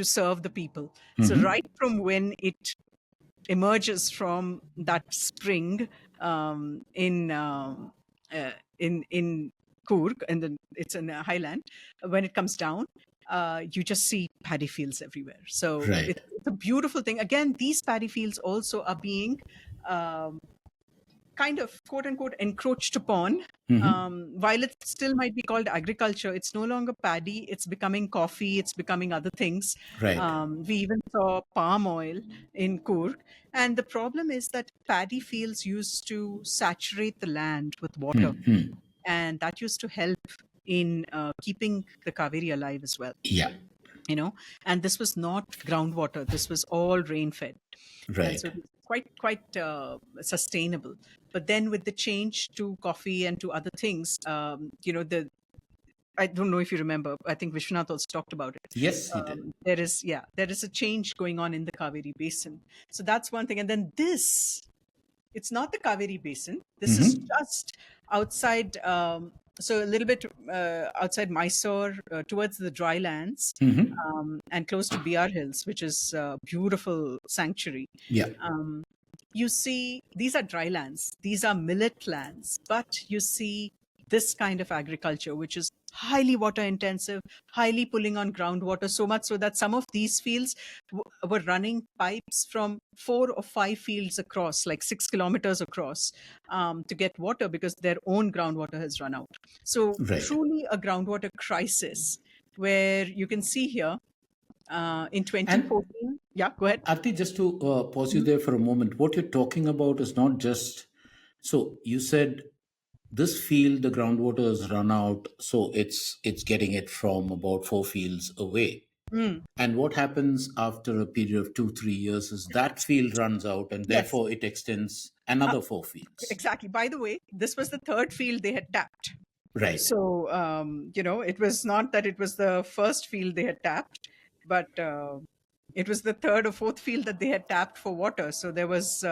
serve the people. So Mm-hmm. right from when it emerges from that spring in Coorg, and then it's in the highland. When it comes down, you just see paddy fields everywhere. So Right. it's a beautiful thing. Again, these paddy fields also are being um, kind of quote unquote encroached upon. Mm-hmm. While it still might be called agriculture, it's no longer paddy, it's becoming coffee, it's becoming other things. Right. We even saw palm oil in Coorg. And the problem is that paddy fields used to saturate the land with water, Mm-hmm. and that used to help in keeping the Kaveri alive as well. Yeah. And this was not groundwater, this was all rain fed, and so Right. it was quite sustainable. But then with the change to coffee and to other things, the I don't know if you remember, I think Vishwanath also talked about it. Yes, he did. There is a change going on in the Kaveri basin. So that's one thing. And then it's not the Kaveri basin. This is Mm-hmm. just outside, so a little bit outside Mysore, towards the dry lands, Mm-hmm. and close to BR Hills, which is a beautiful sanctuary. Yeah. Um, you see, these are dry lands, these are millet lands, but you see this kind of agriculture, which is highly water intensive, highly pulling on groundwater, so much so that some of these fields were running pipes from 4 or 5 fields across, like 6 kilometers across, to get water because their own groundwater has run out. So, Right. truly a groundwater crisis where you can see here in And 2014. Yeah, go ahead. Arti, just to pause you there for a moment, what you're talking about is not just, so you said this field, the groundwater has run out, so it's getting it from about 4 fields away. Mm. And what happens after a period of 2, 3 years is that field runs out, and Yes. therefore it extends Uh, another 4 fields. exactly. By the way, this was the third field they had tapped. Right. So, it was not that it was the first field they had tapped, but it was the third or fourth field that they had tapped for water. So there was,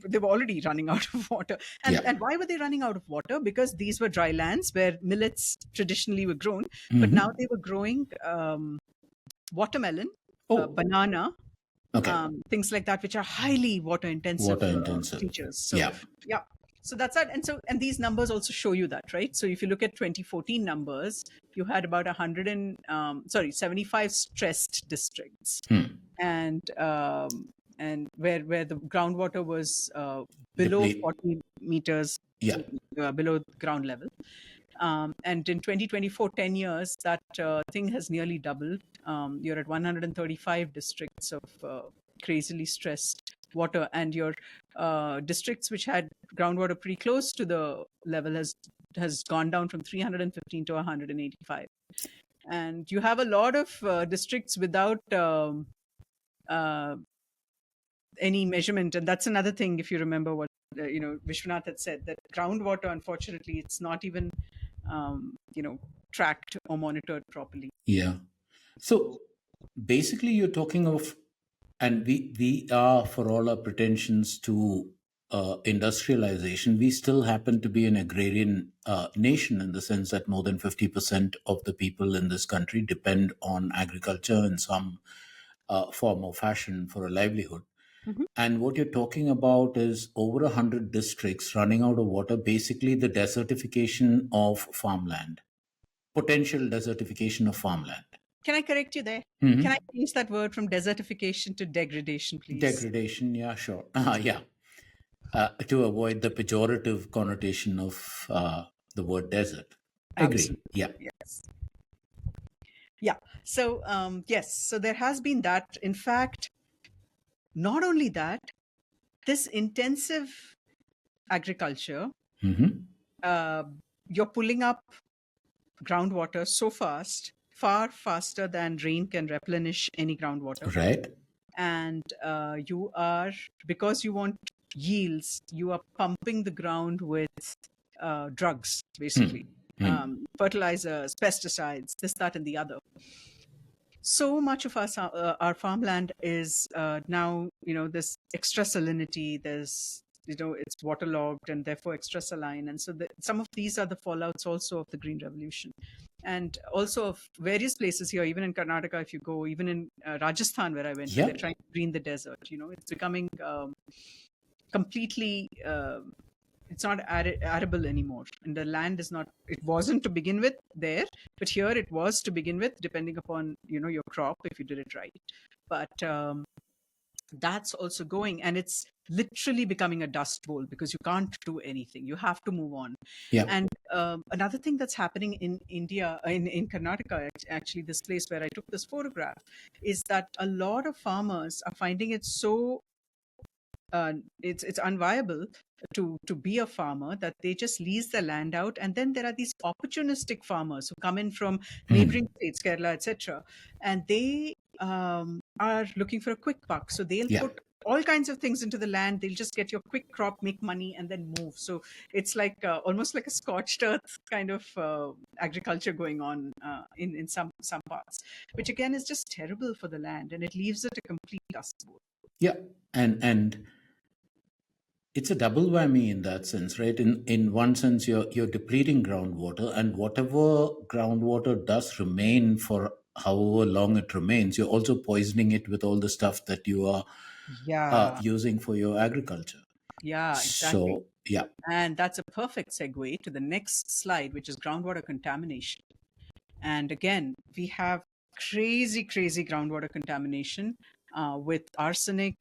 they were already running out of water. Yeah. And why were they running out of water? Because these were dry lands where millets traditionally were grown, but now Hmm. they were growing watermelon, Oh, banana, okay. things like that, which are highly water intensive Water intensive. features. So, Yeah. yeah. So that's that. And these numbers also show you that, right? So if you look at 2014 numbers, you had about 75 stressed districts, Hmm. and where the groundwater was below Deplete. 40 meters Yeah. below ground level. And in 2024, 10 years, that thing has nearly doubled. You're at 135 districts of crazily stressed water, and your districts which had groundwater pretty close to the level has gone down from 315 to 185. And you have a lot of districts without uh, any measurement. And that's another thing, if you remember what Vishwanath had said, that groundwater, unfortunately, it's not even um, you know tracked or monitored properly. Yeah. So basically, you're talking of, and we are, for all our pretensions to industrialization, we still happen to be an agrarian nation, in the sense that more than 50% of the people in this country depend on agriculture in some form or fashion for a livelihood. Mhm. And what you're talking about is over 100 districts running out of water, basically the desertification of farmland, potential desertification of farmland. Can I correct you there? Can I Mhm. change that word from desertification to degradation, please? Degradation, yeah, sure. Yeah. To avoid the pejorative connotation of the word desert. Agree. Absolutely. Yeah. Yes. Yeah. So, yes. So there has been that. In fact, not only that, this intensive agriculture, Hmm. uh, you're pulling up groundwater so fast, far faster than rain can replenish any groundwater. Right. And you are, because you want yields, you are pumping the ground with drugs, basically, Hmm. Hmm. fertilizers, pesticides, this, that, and the other. So much of our farmland is now, this extra salinity. There's, it's waterlogged and therefore extra saline, and so some of these are the fallouts also of the green revolution, and also of various places here, even in Karnataka. If you go, even in Rajasthan, where I went, where Yeah. they're trying to green the desert, it's becoming completely it's not arable anymore, and the land is not, it wasn't to begin with there, but here it was to begin with, depending upon your crop, if you did it right. But that's also going, and it's literally becoming a dust bowl, because you can't do anything, you have to move on. Yeah. And another thing that's happening in India, in Karnataka, actually, this place where I took this photograph, is that a lot of farmers are finding it so it's unviable to be a farmer, that they just lease the land out, and then there are these opportunistic farmers who come in from neighboring Hmm. states, Kerala, etc., and they are looking for a quick buck, so they'll Yeah. put all kinds of things into the land. They'll just get your quick crop, make money, and then move. So it's like almost like a scorched earth kind of agriculture going on in some parts, which again is just terrible for the land, and it leaves it a complete dust bowl. Yeah. And it's a double whammy in that sense, right? In one sense, you're depleting groundwater, and whatever groundwater does remain for however long it remains, you're also poisoning it with all the stuff that you are Yeah. using for your agriculture. Yeah, exactly. So yeah. And that's a perfect segue to the next slide, which is groundwater contamination. And again, we have crazy, crazy groundwater contamination with arsenic,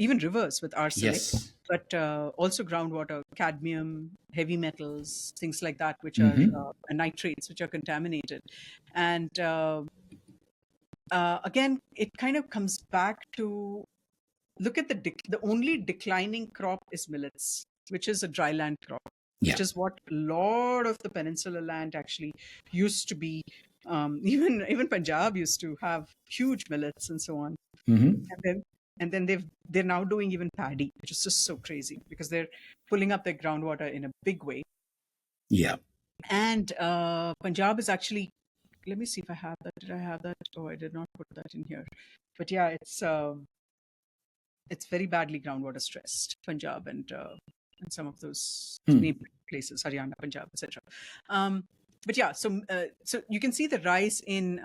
even rivers with arsenic, Yes. but also groundwater, cadmium, heavy metals, things like that, which are Hmm. nitrates, which are contaminated. And again, it kind of comes back to look at the only declining crop is millets, which is a dry land crop, which Yeah. is what a lot of the peninsular land actually used to be. Even Punjab used to have huge millets and so on, Hmm. and then they're now doing even paddy, which is just so crazy, because they're pulling up their groundwater in a big way. Yeah. And Punjab is actually, let me see if I have that. Did I have that? Oh, I did not put that in here. But yeah, it's very badly groundwater stressed, Punjab and some of those Hmm. neighboring places, Haryana, Punjab, etc. But yeah, so you can see the rise in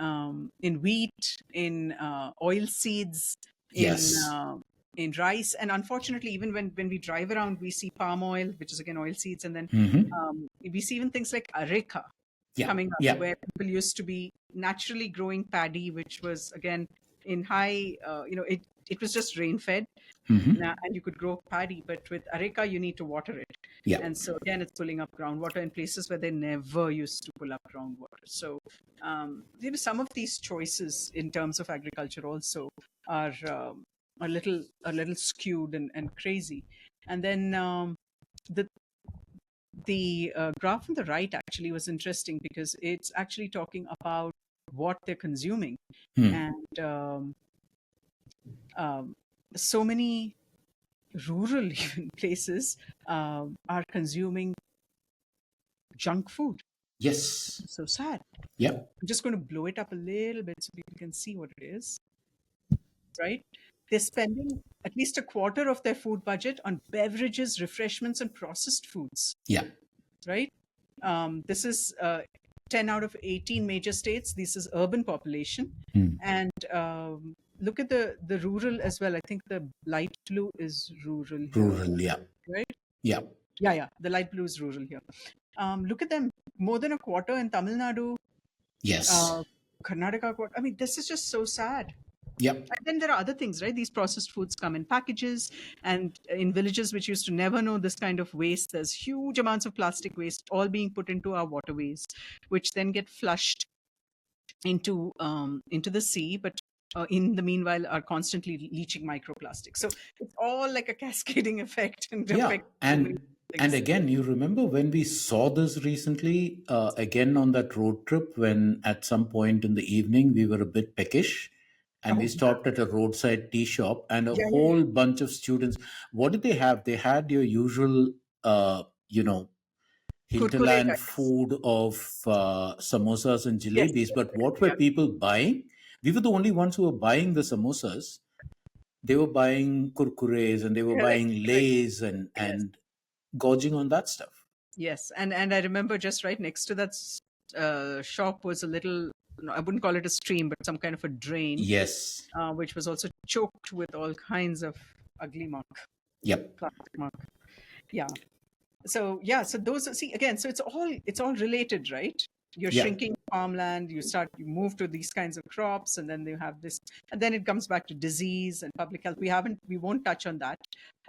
wheat, in oil seeds, in Yes. rice, and unfortunately, even when we drive around, we see palm oil, which is again oil seeds, and then Hmm. we see even things like areca Yeah. coming up, Yeah. where people used to be naturally growing paddy, which was again in high, it was just rain fed, Hmm. and you could grow paddy. But with areca, you need to water it, Yeah. and so again, it's pulling up groundwater in places where they never used to pull up groundwater. So some of these choices in terms of agriculture also are a little skewed and crazy. And then the graph on the right actually was interesting, because it's actually talking about what they're consuming. Hmm. And um, so many rural even places are consuming junk food. Yes. So sad. Yeah. I'm just going to blow it up a little bit so people can see what it is, right? they're spending at least a quarter of their food budget on beverages, refreshments, and processed foods, Yeah. right? This is 10 out of 18 major states. This is urban population. Hmm. And look at the rural as well. I think the light blue is rural here, Rural. Yeah. right? Yeah. Yeah, yeah. The light blue is rural here. Look at them. More than a quarter in Tamil Nadu, Yes. Karnataka. I mean, this is just so sad. Yep. And then there are other things, right? These processed foods come in packages, and in villages which used to never know this kind of waste, there's huge amounts of plastic waste all being put into our waterways, which then get flushed into the sea, but in the meanwhile are constantly leaching microplastics. So it's all like a cascading effect and Yeah. affects so many And things. again, you remember when we saw this recently, again on that road trip, when at some point in the evening we were a bit peckish and we Oh, stopped at a roadside tea shop and a yeah, yeah, yeah. whole bunch of students. What did they have? They had your usual, you know, Kurkure hinterland guys. food of samosas and Yes, jalebis. yes, But correct. what were Yeah, people buying? We were the only ones who were buying the samosas. They were buying kurkures and they were correct, buying correct. lays Yes. and gorging on that stuff. Yes, and I remember just right next to that shop was a little, no, I wouldn't call it a stream, but some kind of a drain, Yes. which was also choked with all kinds of ugly muck, Yep. plastic muck. Yeah. So yeah, so those see again. So it's all related, right? You're Yeah. shrinking farmland. You move to these kinds of crops, and then they have this, and then it comes back to disease and public health. We won't touch on that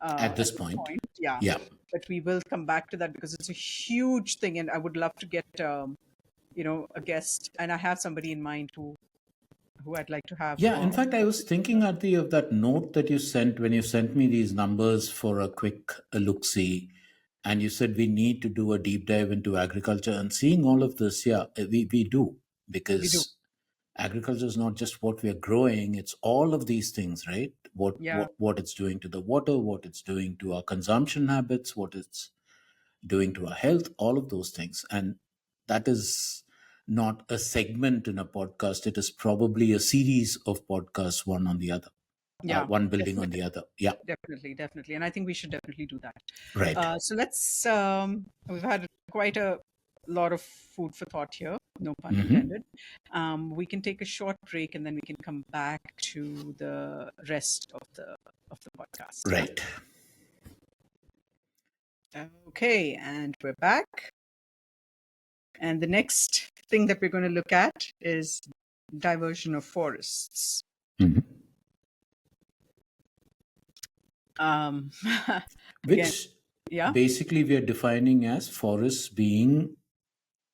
At at this this point. point. Yeah, Yeah. but we will come back to that because it's a huge thing, and I would love to get a guest, and I have somebody in mind who I'd like to have. Yeah. In fact, I was thinking, Arti, of that note that you sent when you sent me these numbers for a quick look see. And you said we need to do a deep dive into agriculture. And seeing all of this, yeah, we do. We do, Because agriculture is not just what we are growing, it's all of these things, right? what yeah, what what it's doing to the water, what it's doing to our consumption habits, what it's doing to our health, all of those things. And that is not a segment in a podcast, it is probably a series of podcasts, one on the other, yeah, one building on definitely. the other. Yeah. Definitely, definitely. And I think we should definitely do that. Right. We've had quite a lot of food for thought here, no pun Hmm. intended. We can take a short break and then we can come back to the rest of the podcast. Yeah. Right. Okay, and we're back. And the next thing that we're going to look at is diversion of forests. Mhm. Um, again, Which yeah, basically we are defining as forests being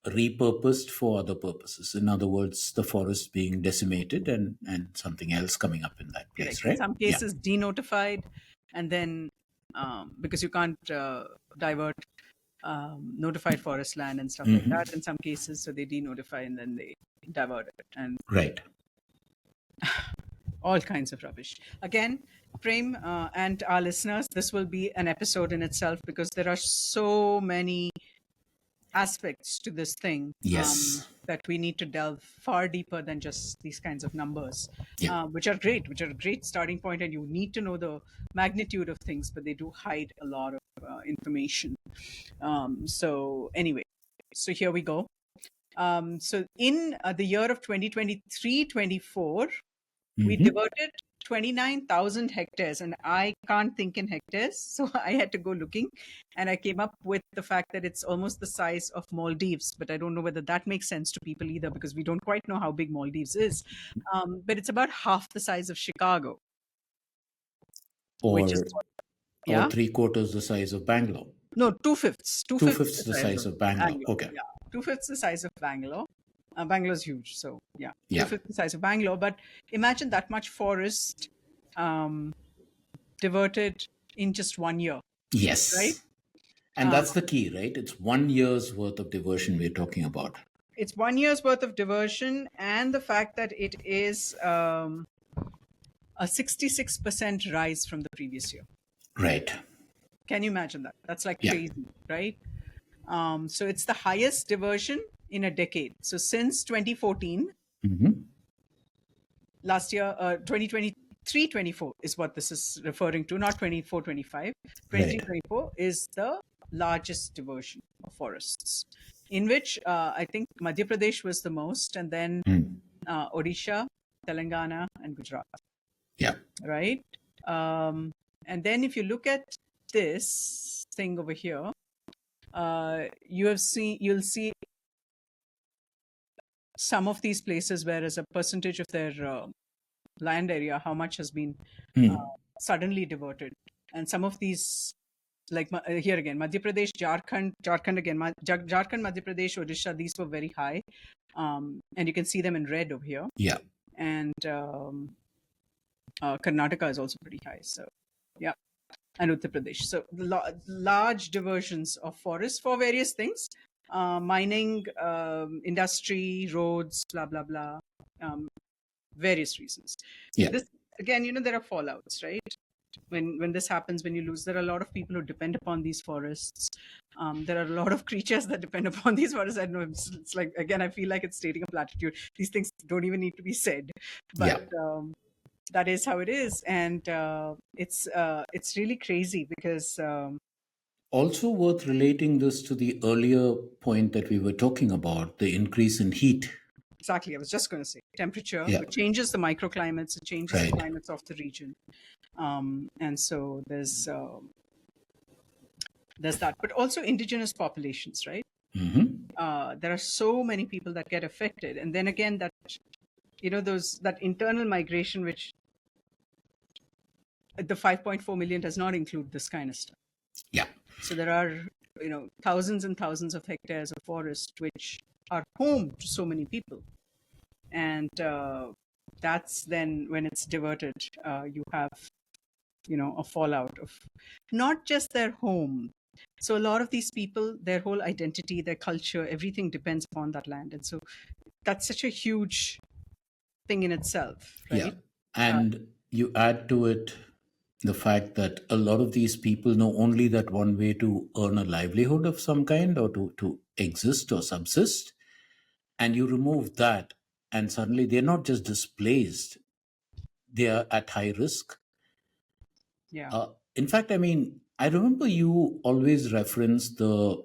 repurposed for other purposes. In other words, the forest being decimated and something else coming up in that correct. place, In right? some Yeah. cases, denotified, and then because you can't divert notified forest land and stuff like Hmm. that in some cases, so they denotify and then they divert it and Right. all kinds of rubbish. Again, Prem and our listeners, this will be an episode in itself because there are so many aspects to this thing Yes. that we need to delve far deeper than just these kinds of numbers, Yeah. which are a great starting point, and you need to know the magnitude of things, but they do hide a lot of information. So anyway, so here we go. So in the year of 2023-24, we Hmm. diverted 29,000 hectares, and I can't think in hectares, so I had to go looking, and I came up with the fact that it's almost the size of Maldives, but I don't know whether that makes sense to people either because we don't quite know how big Maldives is. But it's about half the size of Chicago, which is, Or yeah, three-quarters the size of Bangalore. no, two-fifths, two-fifths Two-fifths the the size size of of Bangalore. Bangalore. Okay. Yeah, two-fifths the size of Bangalore. Bangalore's huge, so yeah, Yeah. two-fifths the size of Bangalore. But imagine that much forest diverted in just 1 year, right? Yes. And Um, that's the key, right? It's 1 year's worth of diversion we're talking about. it's 1 year's worth of diversion, and the fact that it is a 66% rise from the previous year. Right. Can you imagine that? That's like Yeah. crazy, right? So it's the highest diversion in a decade. So since 2014, Hmm. last year, 2020, 2324 is what this is referring to, not 2425. Right. 2324 is the largest diversion of forests, in which I think Madhya Pradesh was the most, and then Mm. Odisha, Telangana, and Gujarat, Yeah. right? And then if you look at this thing over here, you'll see some of these places where as a percentage of their land area, how much has been uh, Mm. suddenly diverted. And some of these, like here again, Madhya Pradesh, Jharkhand again, Jharkhand, Madhya Pradesh, Odisha, these were very high. And you can see them in red over here. Yeah. And Karnataka is also pretty high. So, yeah. And Uttar Pradesh. So, large diversions of forests for various things, mining, industry, roads, blah, blah, blah, various reasons. Yeah. This, again, there are fallouts, right? When this happens, when you lose, there are a lot of people who depend upon these forests. There are a lot of creatures that depend upon these forests. I know it's like, again, I feel like it's stating a platitude. These things don't even need to be said, Yeah. but that is how it is, and it's really crazy because Also worth relating this to the earlier point that we were talking about, the increase in heat. exactly, I was just going to say temperature, Yeah. which changes the microclimates, it changes the Right. climates of the region, and so there's that, but also indigenous populations, right? Mm-hmm. There are so many people that get affected, and then again that that internal migration, which the 5.4 million does not include this kind of stuff. Yeah. So there are thousands and thousands of hectares of forest which are home to so many people, and that's then when it's diverted, you have a fallout of not just their home. So a lot of these people, their whole identity, their culture, everything depends upon that land, and so that's such a huge thing in itself, Yeah. right? And you add to it the fact that a lot of these people know only that one way to earn a livelihood of some kind or to exist or subsist. And you remove that, and suddenly they're not just displaced, they are at high risk. Yeah. In fact, I mean, I remember you always reference the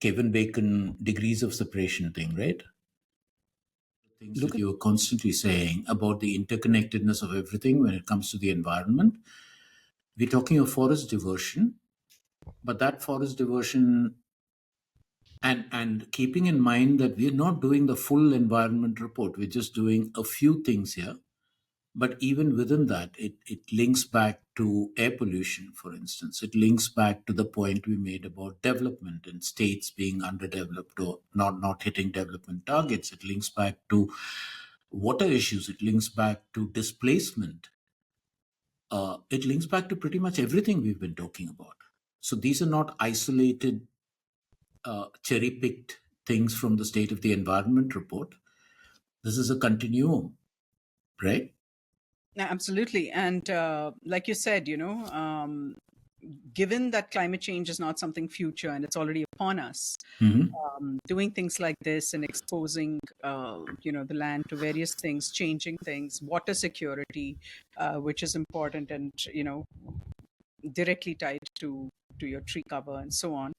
Kevin Bacon degrees of separation thing, right? Things Look that at you were constantly saying about the interconnectedness of everything when it comes to the environment. We're talking of forest diversion, but that forest diversion, and keeping in mind that we're not doing the full environment report, we're just doing a few things here. But even within that, it links back to air pollution, for instance. It links back to the point we made about development and states being underdeveloped or not hitting development targets. It links back to water issues. It links back to displacement. It links back to pretty much everything we've been talking about. So these are not isolated, cherry picked things from the State of the Environment report. This is a continuum, right? absolutely, and like you said, given that climate change is not something future and it's already upon us, Hmm. doing things like this and exposing the land to various things, changing things, water security, which is important, and directly tied to your tree cover and so on,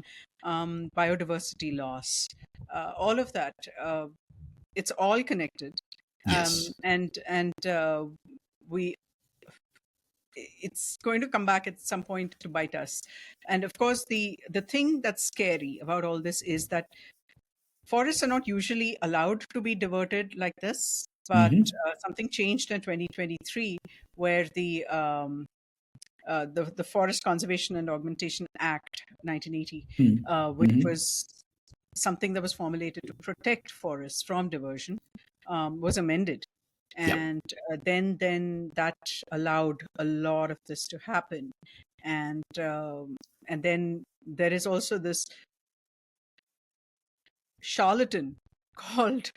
biodiversity loss, all of that, it's all connected, Yes. and we it's going to come back at some point to bite us. And of course, the thing that's scary about all this is that forests are not usually allowed to be diverted like this, but Hmm. something changed in 2023, where the Forest Conservation and Augmentation Act 1980, which Hmm. was something that was formulated to protect forests from diversion, was amended, Yep. and then that allowed a lot of this to happen, and then there is also this charlatan called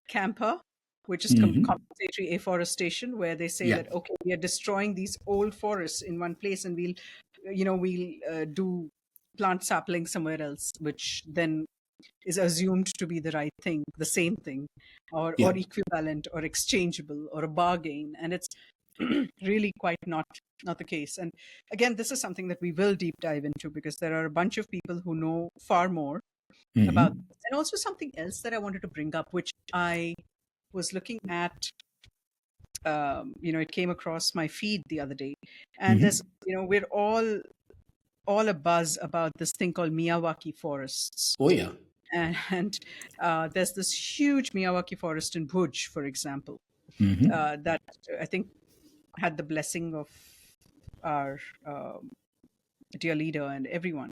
Camper, which is Hmm. compensatory afforestation, where they say Yeah. that, okay, we are destroying these old forests in one place, and we'll do plant saplings somewhere else, which then is assumed to be the right thing, the same thing, or Yeah. equivalent, or exchangeable, or a bargain, and it's really quite not the case. And again, this is something that we will deep dive into because there are a bunch of people who know far more about Hmm. this. And also something else that I wanted to bring up, which I was looking at, it came across my feed the other day, and there's, Hmm. we're all a buzz about this thing called Miyawaki forests. Oh yeah. And there's this huge Miyawaki forest in Bhuj, for example, Hmm. that I think had the blessing of our dear leader and everyone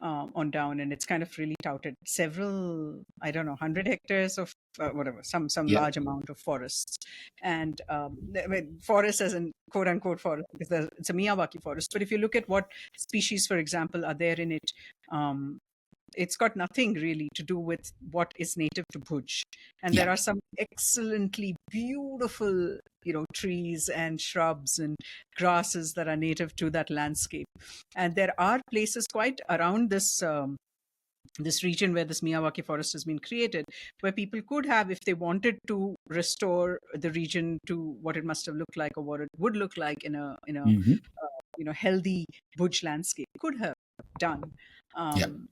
on down, and it's kind of really touted several, I don't know, 100 hectares of whatever, some Yeah. large amount of forests. And I mean, forest as in quote unquote forest, because it's a Miyawaki forest. But if you look at what species, for example, are there in it, um, it's got nothing really to do with what is native to Bhuj. And Yeah. there are some excellently beautiful, trees and shrubs and grasses that are native to that landscape. And there are places quite around this region where this Miyawaki forest has been created, where people could have, if they wanted to restore the region to what it must have looked like or what it would look like in a Hmm. healthy Bhuj landscape, could have done. Yeah. Um,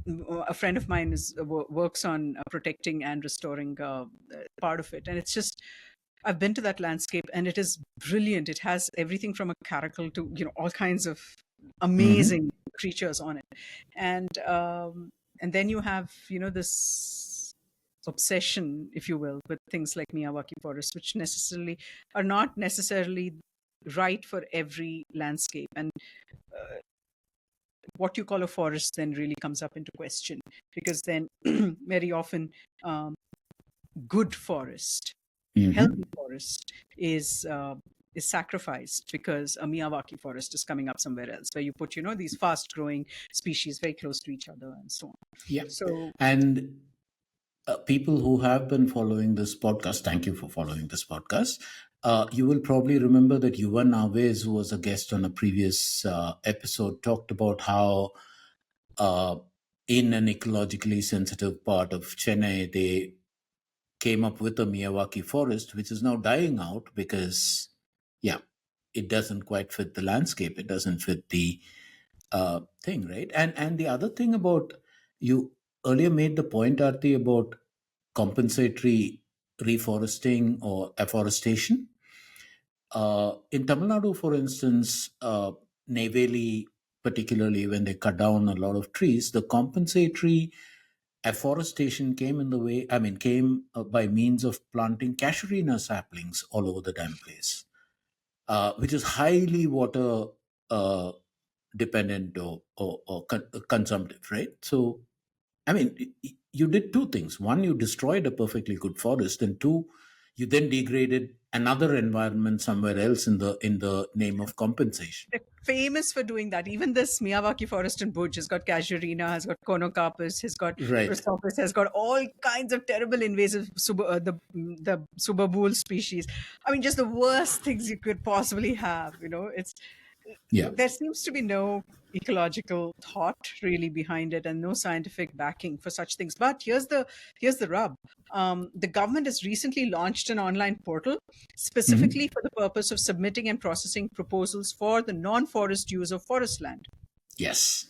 a friend of mine works on protecting and restoring part of it, and it's just, I've been to that landscape and it is brilliant. It has everything from a caracal to all kinds of Hmm. amazing creatures on it. And then you have this obsession, if you will, with things like Miyawaki forests, which necessarily are not necessarily right for every landscape. And what you call a forest then really comes up into question, because then very often, um, good forest, healthy Hmm. forest is sacrificed because a Miyawaki forest is coming up somewhere else, where you put these fast growing species very close to each other and so on. Yeah. So And people who have been following this podcast, thank you for following this podcast. You will probably remember that Yuvan Naves, who was a guest on a previous episode, talked about how uh, in an ecologically sensitive part of Chennai, they came up with a Miyawaki forest, which is now dying out because, yeah, it doesn't quite fit the landscape. It doesn't fit the thing, right? And the other thing about, you earlier made the point, Arti, about compensatory reforesting or afforestation. In Tamil Nadu, for instance, Neyveli, particularly when they cut down a lot of trees, the compensatory afforestation came in the way, I mean, came by means of planting casuarina saplings all over the damn place, which is highly water uh, dependent or consumptive, right? So, I mean, you did two things. One, you destroyed a perfectly good forest, and two, you then degraded another environment somewhere else in the name of compensation. they're famous for doing that. Even this Miyawaki forest in Bhuj has got casuarina, has got conocarpus, has got Right. prosopis, has got all kinds of terrible invasive the subabul species. I mean, just the worst things you could possibly have. It's Yeah. there seems to be no ecological thought really behind it and no scientific backing for such things. But here's the rub. The government has recently launched an online portal specifically Hmm. for the purpose of submitting and processing proposals for the non-forest use of forest land. Yes.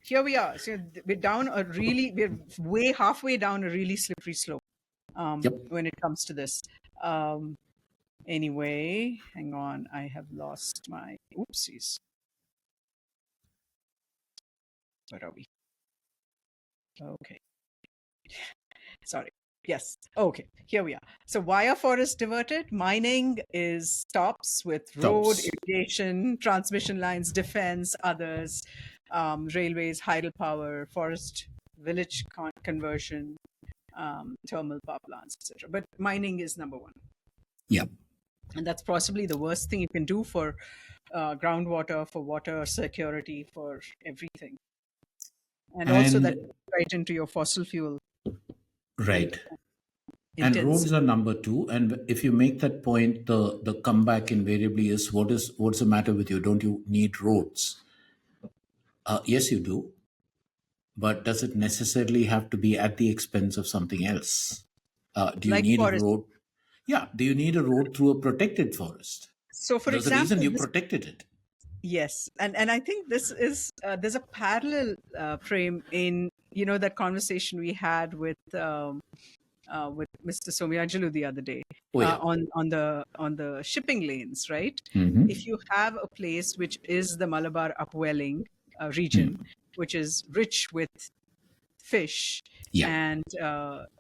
Here we are. So we're way halfway down a really slippery slope Yep. when it comes to this. Um, anyway, hang on. I have lost my oopsies. Where are we? Okay. Sorry. Yes. Okay. Here we are. So why are forests diverted? Mining is stops with road, Tops. irrigation, transmission lines, defense, others, railways, hydropower, forest, village conversion, thermal power plants, etc. But mining is number one, Yep. and that's possibly the worst thing you can do for groundwater, for water security, for everything, and also that And right into your fossil fuel and right. And intense. roads are number two. And if you make that point, the comeback invariably is, what's the matter with you? Don't you need roads? Yes, you do. But does it necessarily have to be at the expense of something else? Do you Like need a forest. road? Yeah. Do you need a road through a protected forest? So, for There's a reason example, you this protected it. yes, and I think this is there's a parallel frame in that conversation we had with Mr. Somyajalu the other day Oh, yeah. on the shipping lanes, right? If you have a place which is the Malabar upwelling region, which is rich with fish Yeah. and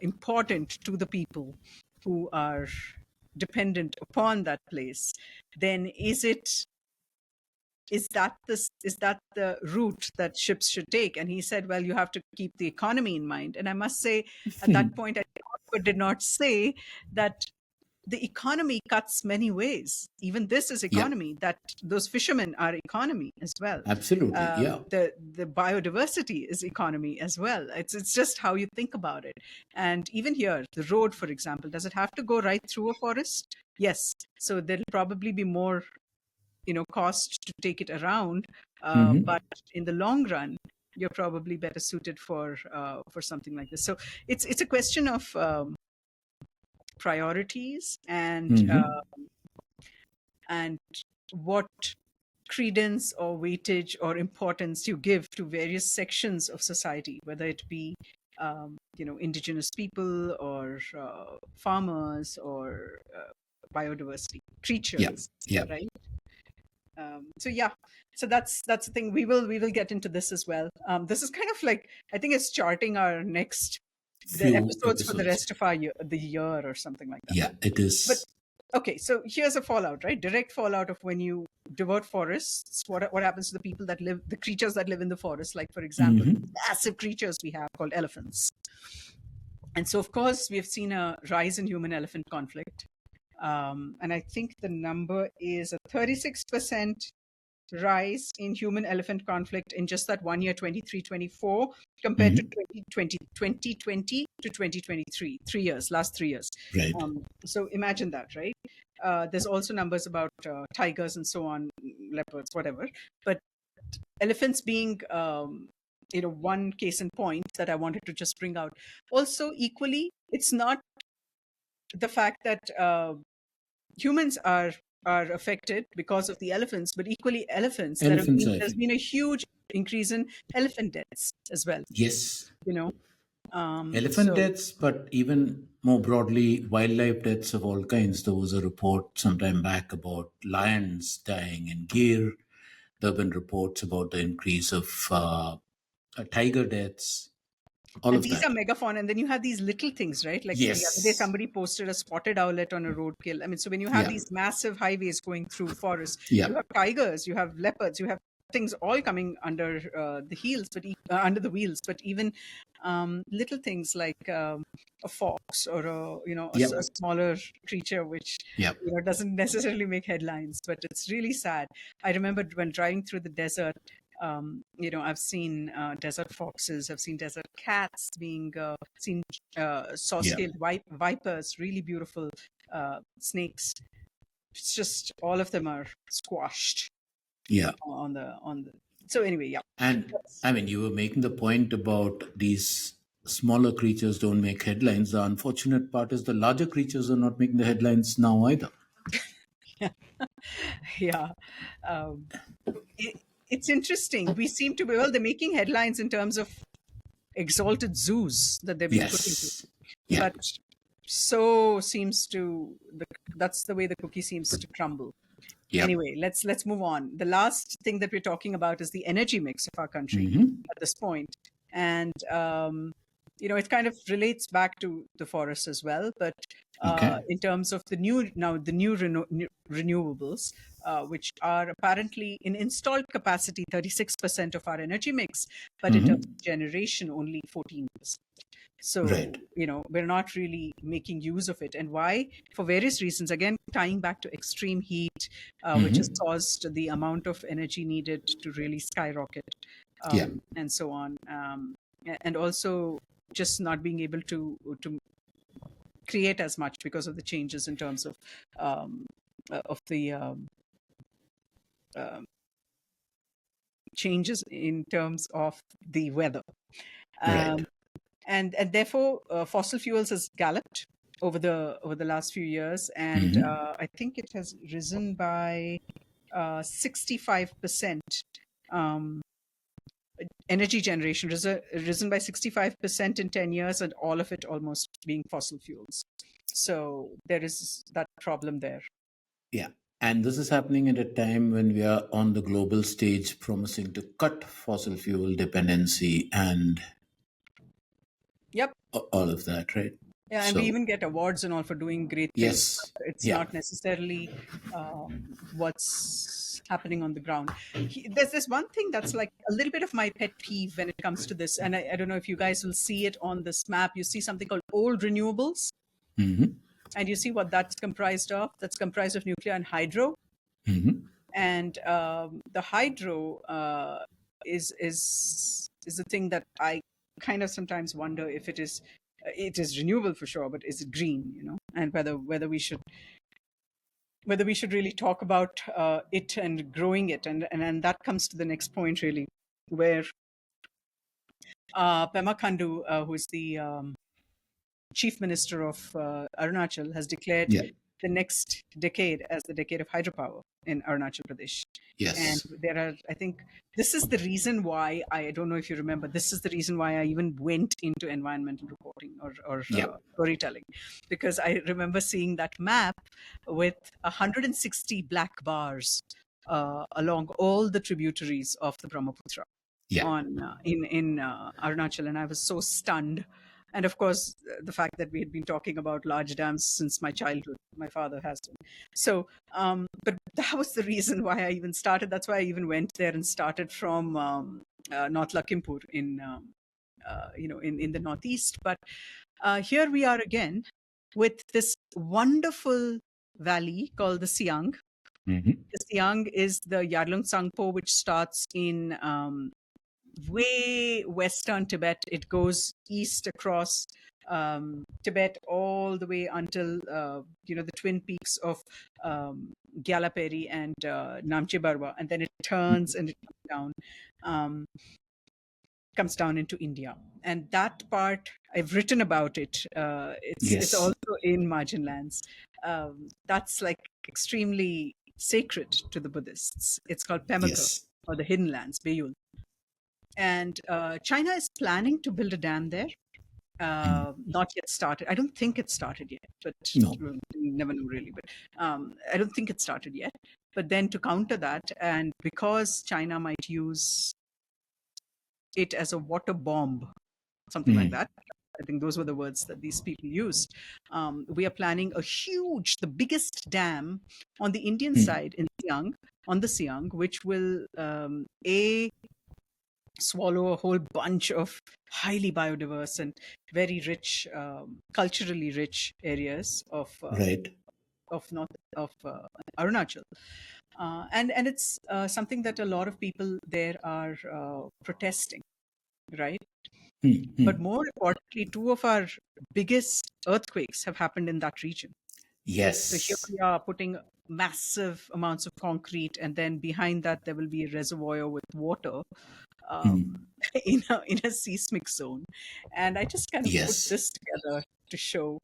important to the people who are dependent upon that place, then is that the route that ships should take? And he said, well, you have to keep the economy in mind. And I must say, at that point, I did not say that the economy cuts many ways. Even this is Yeah. economy, that those fishermen are economy as well. Absolutely. Yeah. The biodiversity is economy as well. It's just how you think about it. And even here, the road, for example, does it have to go right through a forest? Yes. So there'll probably be more cost to take it around, but in the long run you're probably better suited for something like this. So it's a question of priorities and what credence or weightage or importance you give to various sections of society, whether it be indigenous people or farmers or biodiversity Yeah. creatures, Yeah. right? So yeah, so that's the thing. We will get into this as well. This is kind of like, I think it's charting our the Few episodes for the episodes. rest of our the year or something like that. Yeah. It But is. okay, so here's a fallout, right? Direct fallout of when you divert forests. What happens to the creatures that live in the forest? Like, for example, massive creatures we have called elephants. And so, of course, we have seen a rise in human-elephant conflict. And I think the number is a 36% rise in human elephant conflict in just that 1 year, 23-24, compared to 2020 to 2023, 3 years, last 3 years. Right. So imagine that, right? There's also numbers about tigers and so on, leopards, whatever. But elephants being one case in point that I wanted to just bring out. Also, equally, it's not the fact that humans are affected because of the elephants, but equally elephants Elephants are there's affected. been a huge increase in elephant deaths as well. Yes. You know, Elephant so deaths, but even more broadly, wildlife deaths of all kinds. There was a report sometime back about lions dying in Gir. There have been reports about the increase of tiger deaths, all and of these are that. megafauna, and then you have these little things, right? Like the other day, Yes. somebody posted a spotted owlet on a roadkill. I mean, so when you have Yeah. these massive highways going through forests, Yeah. you have tigers, you have leopards, you have things all coming under the heels, but under the wheels. But even little things like a fox or a Yep. smaller creature, which Yep. doesn't necessarily make headlines, but it's really sad. I remember when driving through the desert. I've seen desert foxes, I've seen desert cats being seen, Yep. saw-scaled vipers, really beautiful snakes. It's just all of them are squashed Yeah. on the. So anyway, yeah. And I mean, you were making the point about these smaller creatures don't make headlines. The unfortunate part is the larger creatures are not making the headlines now either. Yeah. Um, it, it's interesting. We seem to be, well, they're making headlines in terms of exalted zoos that they're being put into. Yes. Yeah. But that's the way the cookie seems to crumble. Yep. Anyway, let's move on. The last thing that we're talking about is the energy mix of our country at this point. And it kind of relates back to the forest as well, but Okay. in terms of the new renewables, which are apparently in installed capacity 36% of our energy mix, but in terms of generation only 14%. So, Right. we're not really making use of it. And why? For various reasons. Again, tying back to extreme heat, which has caused the amount of energy needed to really skyrocket, Yeah. and so on. And also just not being able to create as much because of the changes in terms of the um, changes in terms of the weather. Right. Um, and therefore fossil fuels has galloped. over the last few years, and Hmm. I think it has risen by 65%. Um, Energy generation risen by 65% in 10 years, and all of it almost being fossil fuels. So there is that problem there. Yeah. And this is happening at a time when we are on the global stage promising to cut fossil fuel dependency and Yep. all of that, right? Yeah, and we So, even get awards and all for doing great things, yes. but it's Yeah. not necessarily what's happening on the ground. There's this one thing that's like a little bit of my pet peeve when it comes to this, and I don't know if you guys will see it on this map. You see something called old renewables, Hmm. and you see what that's comprised of. That's comprised of nuclear and hydro. Hmm. And the hydro is the thing that I kind of sometimes wonder if it is renewable for sure, but is it green? And whether we should really talk about it and growing it, and that comes to the next point really, where Pema Khandu, who is the chief minister of Arunachal, has declared Yeah. the next decade as the decade of hydropower in Arunachal Pradesh. And Yes. there are, I think, this is the reason why, I don't know if you remember, this is the reason why I even went into environmental reporting or Yeah. storytelling, because I remember seeing that map with 160 black bars along all the tributaries of the Brahmaputra Yeah. on in Arunachal, and I was so stunned. And of course, the fact that we had been talking about large dams since my childhood, my father has been. So, but that was the reason why I even started. That's why I even went there and started from North Lakhimpur in the northeast. But here we are again with this wonderful valley called the Siang. Hmm. The Siang is the Yarlung Tsangpo, which starts in way western Tibet. It goes east across Tibet all the way until the twin peaks of Gyalaperi and Namche Barwa, and then it turns and it um, comes down into India. And that part I've written about it. It's Yes. also in Marginlands. That's like extremely sacred to the Buddhists. It's called Panicker, Yes. or the Hidden Lands, Beiyul. And China is planning to build a dam there. Mm. Not yet started. I don't think it's started yet, but No. you never know really. But I don't think it's started yet. But then to counter that, and because China might use it as a water bomb, something like Mm. that. I think those were the words that these people used. We are planning the biggest dam on the Indian Mm. side in Siang, on the Siang, which will swallow a whole bunch of highly biodiverse and very rich, culturally rich areas Right. of north of Arunachal, and it's something that a lot of people there are protesting, right? Mm. But Mm. more importantly, two of our biggest earthquakes have happened in that region. So here Yes. we are putting massive amounts of concrete, and then behind that there will be a reservoir with water Mm. in a seismic zone. And I just kind of put Yes. this together to show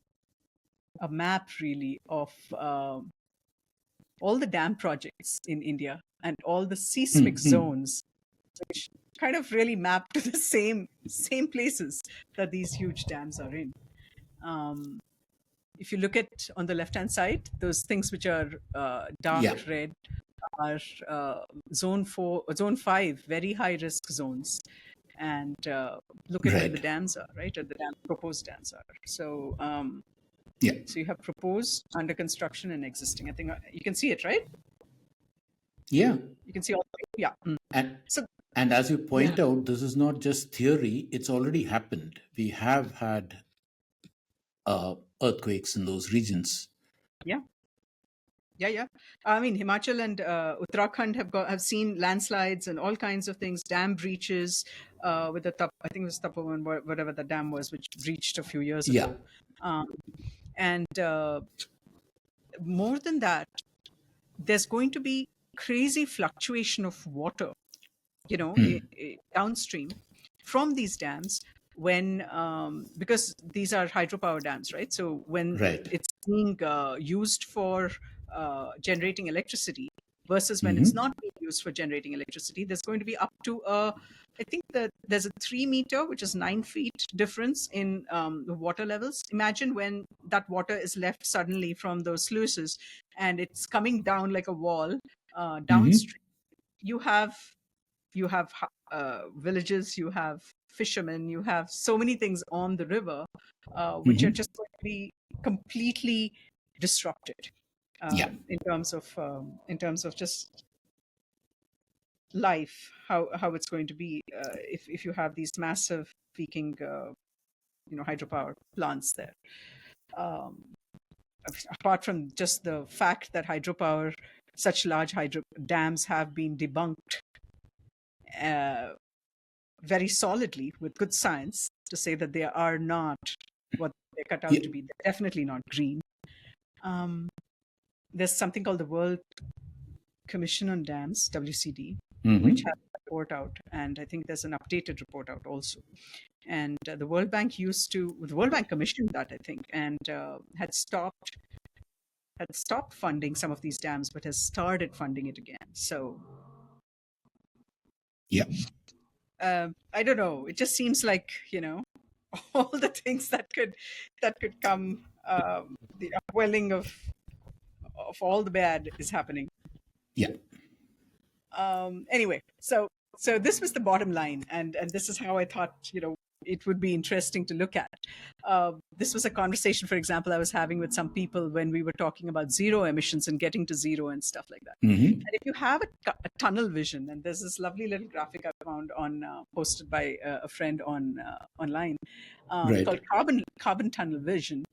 a map really of all the dam projects in India and all the seismic Mm. Mm. zones, which kind of really map to the same places that these huge dams are in. Um, if you look at on the left hand side, those things which are dark Yeah. red are zone 4, zone 5, very high risk zones. And look at where the Right. dams are, right? Or the proposed dams are. Yeah. So you have proposed, under construction, and existing. I think you can see it, right? Yeah. You can see all three? Yeah. And So and as you yeah, point out, this is not just theory; it's already happened. We have had earthquakes in those regions. yeah, yeah. I mean, Himachal and Uttarakhand have seen landslides and all kinds of things, dam breaches with I think it was Tapovan, whatever the dam was, which breached a few years Yeah. ago. Um, and more than that, there's going to be crazy fluctuation of water, Mm. downstream from these dams, when because these are hydropower dams, right? So when Right. it's being used for generating electricity versus when it's Hmm. not being used for generating electricity, there's going to be up to a, I think that there's a 3 meter, which is 9 feet difference in the water levels. Imagine when that water is left suddenly from those sluices and it's coming down like a wall Hmm. downstream. You have villages, you have fishermen, you have so many things on the river, which are Hmm. just going to be completely disrupted Yeah. in terms of just life, how it's going to be if you have these massive peaking hydropower plants there. Um, Apart from just the fact that hydropower, such large hydro dams have been debunked uh, very solidly with good science to say that they are not what they're cut Yeah. out to be. They're definitely not green. Um, there's something called the World Commission on Dams, WCD, which Hmm. has a report out, and I think there's an updated report out also. And the World Bank commissioned that, I think, and had stopped funding some of these dams, but has started funding it again. So Yeah. I don't know. It just seems like all the things that could come. The upwelling of all the bad is happening. Yeah. Anyway, so this was the bottom line, and this is how I thought it would be interesting to look at. This was a conversation, for example, I was having with some people when we were talking about zero emissions and getting to zero and stuff like that. Hmm. And if you have a tunnel vision, and there's this lovely little graphic I found on posted by a friend on online called Right. carbon tunnel vision,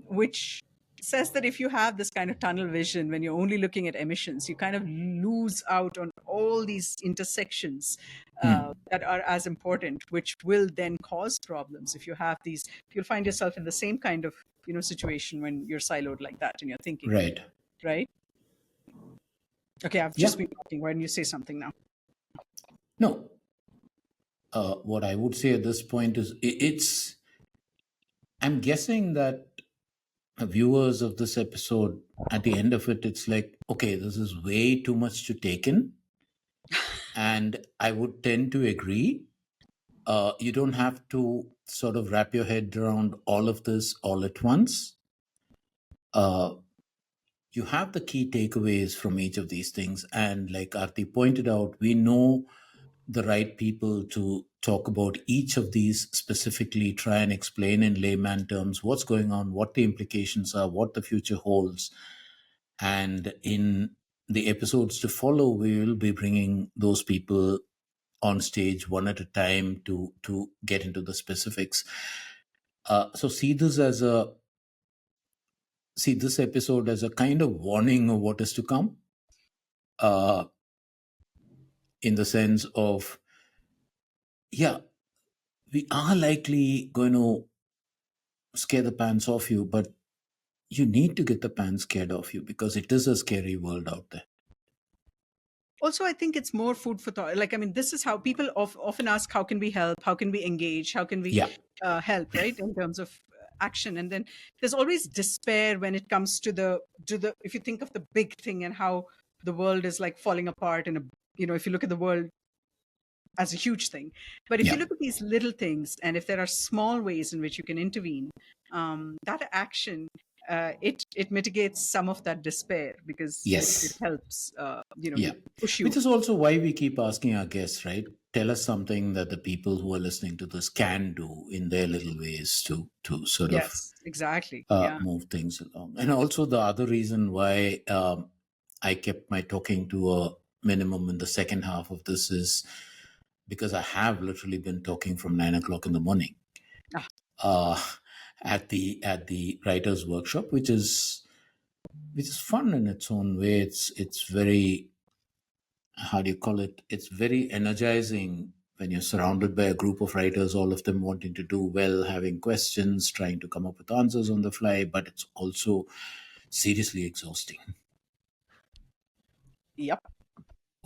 which says that if you have this kind of tunnel vision when you're only looking at emissions, you kind of lose out on all these intersections Hmm. that are as important, which will then cause problems. If you have these, you'll find yourself in the same kind of situation when you're siloed like that and you're thinking, Right. right? Okay, I've Yeah. just been talking. Why don't you say something now? No. What I would say at this point is it's. I'm guessing that viewers of this episode, at the end of it, it's like, okay, this is way too much to take in, and I would tend to agree. You don't have to sort of wrap your head around all of this all at once. Uh, you have the key takeaways from each of these things. And like Arti pointed out, we know the right people to talk about each of these specifically, try and explain in layman terms what's going on, what the implications are, what the future holds. And in the episodes to follow, we will be bringing those people on stage one at a time to get into the specifics. So see this episode as a kind of warning of what is to come, uh, in the sense of, yeah, we are likely going to scare the pants off you, but you need to get the pants scared off you because it is a scary world out there. Also, I think it's more food for thought. Like, I mean, this is how people often ask, how can we help? How can we engage? How can we Yeah. help, right? In terms of action. And then there's always despair when it comes to if you think of the big thing and how the world is like falling apart if you look at the world as a huge thing. But if you Yeah. look at these little things, and if there are small ways in which you can intervene, that action it mitigates some of that despair because it Yes. helps Yeah. push you. Which is also why we keep asking our guests, right? Tell us something that the people who are listening to this can do in their little ways to sort of Yes, exactly. Yeah. move things along. And also the other reason why I kept my talking to a minimum in the second half of this is because I have literally been talking from 9 o'clock in the morning, Ah, uh, at the writers' workshop, which is fun in its own way. It's very, how do you call it? It's very energizing when you're surrounded by a group of writers, all of them wanting to do well, having questions, trying to come up with answers on the fly. But it's also seriously exhausting. yep.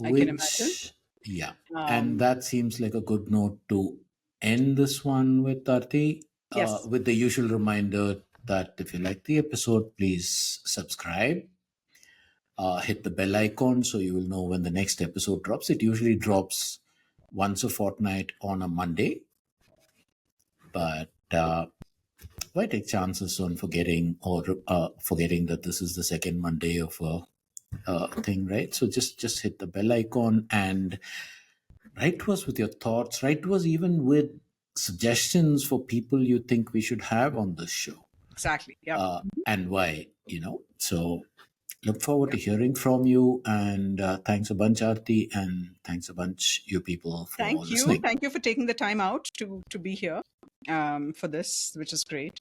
I can imagine. Which, yeah, and Um, that seems like a good note to end this one with Arti, Yes, with the usual reminder that if you like the episode, please subscribe. Hit the bell icon so you will know when the next episode drops. It usually drops once a fortnight on a Monday, but why take chances on forgetting or forgetting that this is the second Monday of a thing, right? So just hit the bell icon and write to us with your thoughts. Write to us even with suggestions for people you think we should have on this show, exactly. Yep. and why. So look forward to hearing from you. And thanks a bunch, Arti, and thanks a bunch, you people, for Thank you. listening. Thank you for taking the time out to be here for this, which is great.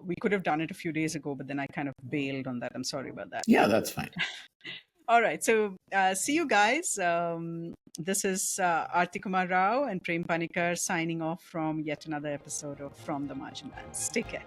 We could have done it a few days ago, but then I kind of bailed on that. I'm sorry about that. Yeah, that's fine. All right. So see you guys. This is Arati Kumar-Rao and Prem Panicker signing off from yet another episode of From the Marginlands. Take care.